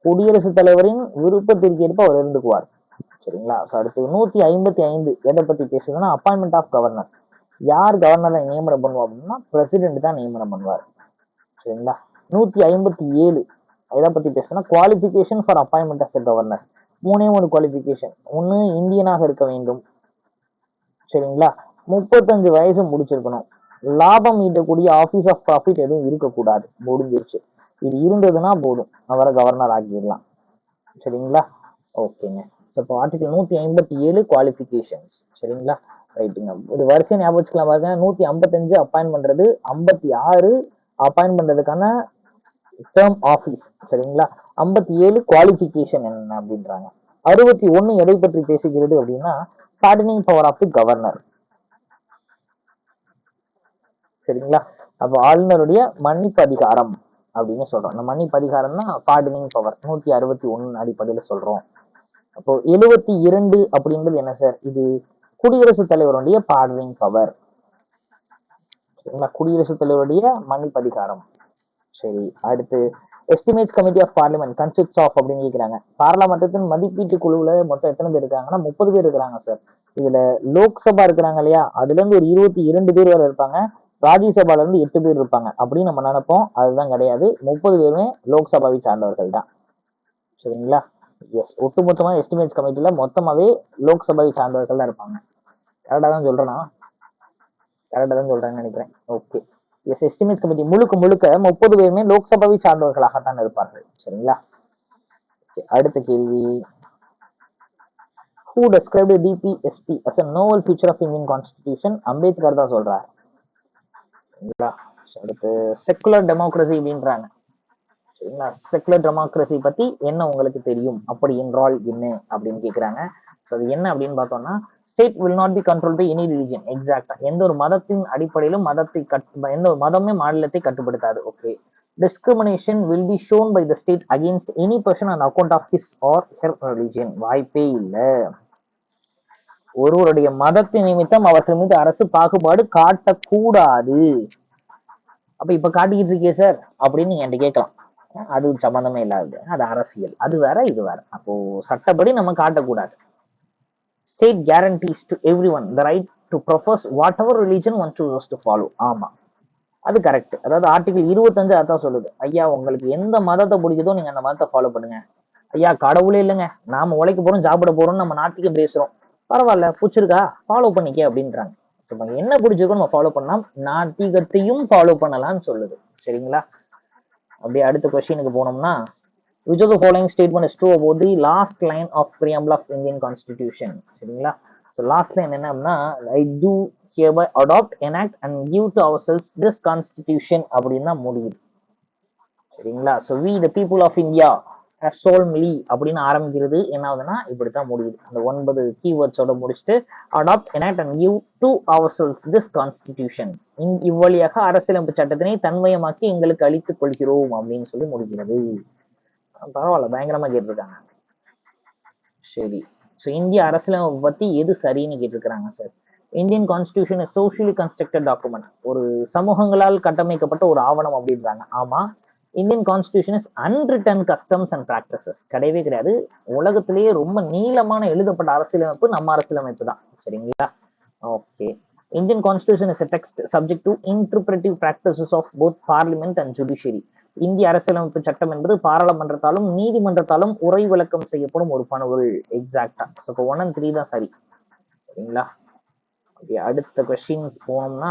குடியரசுத் தலைவரின் விருப்பத்திற்கு ஏற்ப அவர் இருந்துக்குவார். சரிங்களா? அடுத்து 155 எதை பத்தி பேசுதுன்னா அப்பாயின்மெண்ட் ஆஃப் கவர்னர். யார் கவர்னரை நியமனம் பண்ணுவா அப்படின்னா பிரசிடென்ட் தான் நியமனம் பண்ணுவார். சரிங்களா? 157 எதை பத்தி பேசுனா qualification for appointment of governor. 3 qualification. ஒன்னு இந்தியனாக இருக்க வேண்டும். சரிங்களா? 35 வயசு முடிச்சிருக்கணும். லாபம் ஈட்டக்கூடிய ஆபீஸ் ஆஃப் ப்ராஃபிட் எதுவும் இருக்கக்கூடாது. முடிஞ்சிருச்சு. இது இருந்ததுன்னா போதும், அவரை கவர்னர் ஆக்கிடலாம். சரிங்களா? ஓகேங்க. இப்போ ஆர்டிகல் 157 குவாலிபிகேஷன்ஸ். சரிங்களா? ரைட்டுங்க. இது வரிசை ஞாபகம் வச்சுக்கலாம் பாருங்க. 155 அப்பாயிண்ட் பண்றது, 56 அப்பாயிண்ட் பண்றதுக்கான டேர்ம் ஆஃபீஸ். சரிங்களா? 57 குவாலிபிகேஷன் என்ன அப்படின்றாங்க. 61 எதை பற்றி பேசுகிறது அப்படின்னா pardoning power of the governor. சரிங்களா? அப்போ ஆளுநருடைய மன்னிப்பு அதிகாரம் அப்படின்னு சொல்றோம். இந்த மன்னிப்பு அதிகாரம் தான் பார்டனிங் பவர். 161 அடிப்படையில சொல்றோம். அப்போ 72 அப்படின்றது என்ன சார்? இது குடியரசுத் தலைவருடைய பார்டனிங் பவர். சரிங்களா? குடியரசுத் தலைவருடைய மன்னிப்பு அதிகாரம். சரி, அடுத்து estimates committee of parliament consists of அப்படின்னு கேட்கிறாங்க. பாராளுமன்றத்தின் மதிப்பீட்டு குழுவுல மொத்தம் எத்தனை பேர் இருக்காங்கன்னா 30 பேர் இருக்கிறாங்க சார். இதுல லோக்சபா இருக்கிறாங்க இல்லையா, அதுல இருந்து ஒரு 22 பேர் வரை இருப்பாங்க. ராஜ்யசபால இருந்து 8 பேர் இருப்பாங்க அப்படின்னு நம்ம நினைப்போம். அதுதான் கிடையாது. 30 பேருமே லோக்சபாவை சார்ந்தவர்கள் தான். சரிங்களா? எஸ். ஒட்டுமொத்தமா எஸ்டிமேட்ஸ் கமிட்டில மொத்தமாவே லோக்சபாவை சார்ந்தவர்கள் தான் இருப்பாங்க. கரெக்டா தான் சொல்றேன்னா? கரெக்டா தான் சொல்றேன்னு நினைக்கிறேன். ஓகே. எஸ். எஸ்டிமேட்ஸ் கமிட்டி முழுக்க 30 பேருமே லோக்சபாவை சார்ந்தவர்களாகத்தான் இருப்பார்கள். சரிங்களா? அடுத்த கேள்வி. Who described DPSP as a novel feature of Indian Constitution? Ambedkar தான் சொல்றாரு. அடுத்து செக்குலர் டெமோக்ரஸி அப்படின்றாங்க. சரிங்களா? செக்குலர் டெமோக்ரஸி பத்தி என்ன உங்களுக்கு தெரியும், அப்படி என்றால் என்ன அப்படின்னு கேக்குறாங்க. அது என்ன அப்படின்னு பார்த்தோம்னா state will not be controlled by any religion. எக்ஸாக்டா எந்த ஒரு மதத்தின் அடிப்படையிலும் எந்த ஒரு மதமே மாநிலத்தை கட்டுப்படுத்தாது. Okay. Discrimination will be shown by the state against any person on account of his or her religion. வாய்ப்பே இல்லை. ஒருவருடைய மதத்தின் நிமித்தம் அவர்கள் மீது அரசு பாகுபாடு காட்டக்கூடாது. அப்ப இப்ப காட்டிக்கிட்டு இருக்கே சார் அப்படின்னு நீங்க என்கிட்ட கேட்கலாம். அது சம்பந்தமே இல்லாது, அது அரசியல், அது வேற இது வேற. அப்போ சட்டப்படி நம்ம காட்டக்கூடாது. State guarantees to everyone the right to profess whatever religion one chooses to follow. ஆமா, அது கரெக்ட். அதாவது ஆர்டிகல் 25 அதான் சொல்லுது. ஐயா, உங்களுக்கு எந்த மதத்தை பிடிக்குதோ நீங்க அந்த மதத்தை ஃபாலோ பண்ணுங்க. ஐயா, கடவுளே இல்லைங்க, நாம உழைக்க போறோம், சாப்பிட போறோம், நம்ம நாட்டுக்கு பேசுறோம், பரவாயில்ல, பிடிச்சிருக்கா ஃபாலோ பண்ணிக்க அப்படின்றாங்க. என்ன பிடிச்சிருக்கோ நம்ம ஃபாலோ பண்ணலாம், நாத்திகத்தையும் ஃபாலோ பண்ணலாம்னு சொல்லுது. சரிங்களா? அப்படியே அடுத்த கொஸ்டினுக்கு போனோம்னா, which of the following statement is true about the last line of preamble of Indian Constitution? சரிங்களா? ஸோ லாஸ்ட் லைன் என்ன அப்படின்னா, ஐ two hereby adopt, enact and give to ourselves this constitution அப்படின்னு தான் முடியுது. சரிங்களா? So we the people of India solemnly அப்படின்னு ஆரம்பிக்கிறது என்ன ஆகுதுன்னா இப்படித்தான் முடியுது. அந்த 9 கீவேர்ட்ஸோட முடிச்சுட்டு adopt, enact and give to ourselves this constitution, இவ்வழியாக அரசியலமைப்பு சட்டத்தினை தன்மயமாக்கி எங்களுக்கு அளித்துக் கொள்கிறோம் அப்படின்னு சொல்லி முடிக்கிறது. பரவாயில்ல, பயங்கரமா கேட்டிருக்காங்க. சரி, ஸோ இந்திய அரசியலமைப்பு பத்தி எது சரின்னு கேட்டிருக்கிறாங்க sir. Indian constitution is socially constructed document, ஒரு சமூகங்களால் கட்டமைக்கப்பட்ட ஒரு ஆவணம் அப்படின்றாங்க. ஆமா, Indian constitution is unwritten customs and practices, கிடையவே கிடையாது. உலகத்திலேயே ரொம்ப நீளமான எழுதப்பட்ட அரசியலமைப்பு நம்ம அரசியலமைப்பு தான். சரிங்களா? Okay. Indian constitution is a text subject to interpretive practices of both parliament and judiciary. இந்திய அரசியலமைப்பு சட்டம் என்பது பாராளுமன்றத்தாலும் நீதிமன்றத்தாலும் உரை விளக்கம் செய்யப்படும் ஒரு பணுவல். எக்ஸாக்டா. இப்போ 1 and 3 தான் சரி. சரிங்களா? அடுத்த கொஸ்டின் போனோம்னா,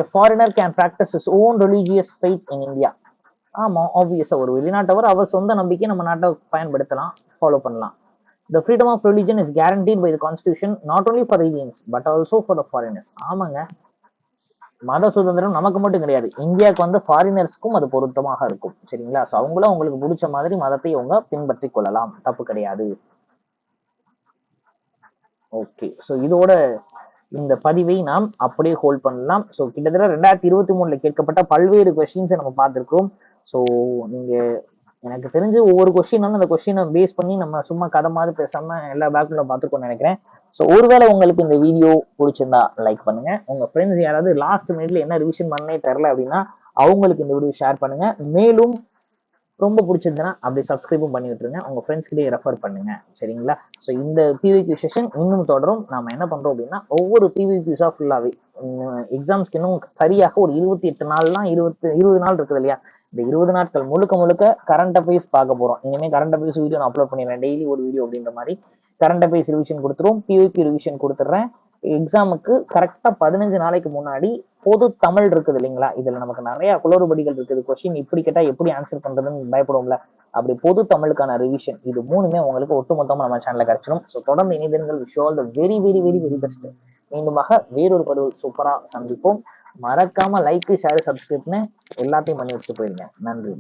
a foreigner can practice his own religious faith in India. ஆமா, ஆப்வியஸா ஒரு வெளிநாட்டவர் அவர் சொந்த நம்பிக்கை நம்ம நாட்டை பயன்படுத்தலாம், ஃபாலோ பண்ணலாம். The freedom of religion is guaranteed by the constitution not only for Indians but also for the foreigners. ஆமாங்க, மத சுதந்திரம் நமக்கு மட்டும் கிடையாது, இந்தியாவுக்கு வந்து ஃபாரினர்ஸ்க்கும் அது பொருத்தமாக இருக்கும். சரிங்களா? ஸோ அவங்களும் அவங்களுக்கு பிடிச்ச மாதிரி மதத்தை அவங்க பின்பற்றி கொள்ளலாம், தப்பு கிடையாது. ஓகே, ஸோ இதோட இந்த பதிவை நாம் அப்படியே ஹோல்ட் பண்ணலாம். ஸோ கிட்டத்தட்ட 2023 கேட்கப்பட்ட பல்வேறு கொஸ்டின்ஸை நம்ம பார்த்துருக்கோம். ஸோ நீங்க எனக்கு தெரிஞ்சு ஒவ்வொரு கொஸ்டினாலும் அந்த கொஸ்டினை பேஸ் பண்ணி நம்ம சும்மா கதை மாதிரி பேசாம எல்லா பேக்ல பார்த்துருக்கோம்னு நினைக்கிறேன். ஸோ ஒருவேளை உங்களுக்கு இந்த வீடியோ பிடிச்சிருந்தா லைக் பண்ணுங்க. உங்க ஃப்ரெண்ட்ஸ் யாராவது லாஸ்ட் மினிட்ல என்ன ரிவிஷன் பண்ணே தெரில அப்படின்னா அவங்களுக்கு இந்த வீடியோ ஷேர் பண்ணுங்க. மேலும் ரொம்ப பிடிச்சிருந்ததுன்னா அப்படி சப்ஸ்கிரைபும் பண்ணி விட்டுருங்க, உங்க ஃப்ரெண்ட்ஸ் கிட்டே ரெஃபர் பண்ணுங்க. சரிங்களா? ஸோ இந்த பிவிக்யூ செஷன் இன்னும் தொடரும். நாம என்ன பண்றோம் அப்படின்னா ஒவ்வொரு பிவிக்யூஸா ஃபுல்லாவே எக்ஸாம்ஸ்க்கு இன்னும் சரியாக ஒரு 28 நாள்லாம் 20 நாள் இருக்குது இல்லையா, இந்த 20 நாட்கள் முழுக்க முழுக்க கரண்ட் அஃபேர்ஸ் பார்க்க போறோம். இனிமேல் கரண்ட் அஃபேர்ஸ் வீடியோ நான் அப்லோட் பண்ணிடுறேன், டெய்லி ஒரு வீடியோ அப்படின்ற மாதிரி கரண்ட் அஃபேர்ஸ் ரிவிஷன் கொடுத்துரும், பிவிக்யூ ரிவிஷன் கொடுத்துட்றேன். எக்ஸாமுக்கு கரெக்டா 15 நாளைக்கு முன்னாடி பொது தமிழ் இருக்குது இல்லைங்களா, இதுல நமக்கு நிறைய குளறுபடிகள் இருக்குது. கொஸ்டின் இப்படி கேட்டா எப்படி ஆன்சர் பண்றதுன்னு பயப்படுவோம்ல, அப்படி பொது தமிழுக்கான ரிவிஷன் இது 3மே உங்களுக்கு ஒட்டுமொத்தமா நம்ம சேனல்ல கிடைச்சிடும். ஸோ தொடர்ந்து இணைந்திருங்கள். Wish all the very very very very best. மீண்டுமாக வேறொரு பதிவு சூப்பரா சந்திப்போம். மறக்காம லைக், ஷேர், சப்ஸ்கிரைப்னு எல்லாத்தையும் பண்ணி வச்சு போயிருங்க. நன்றி.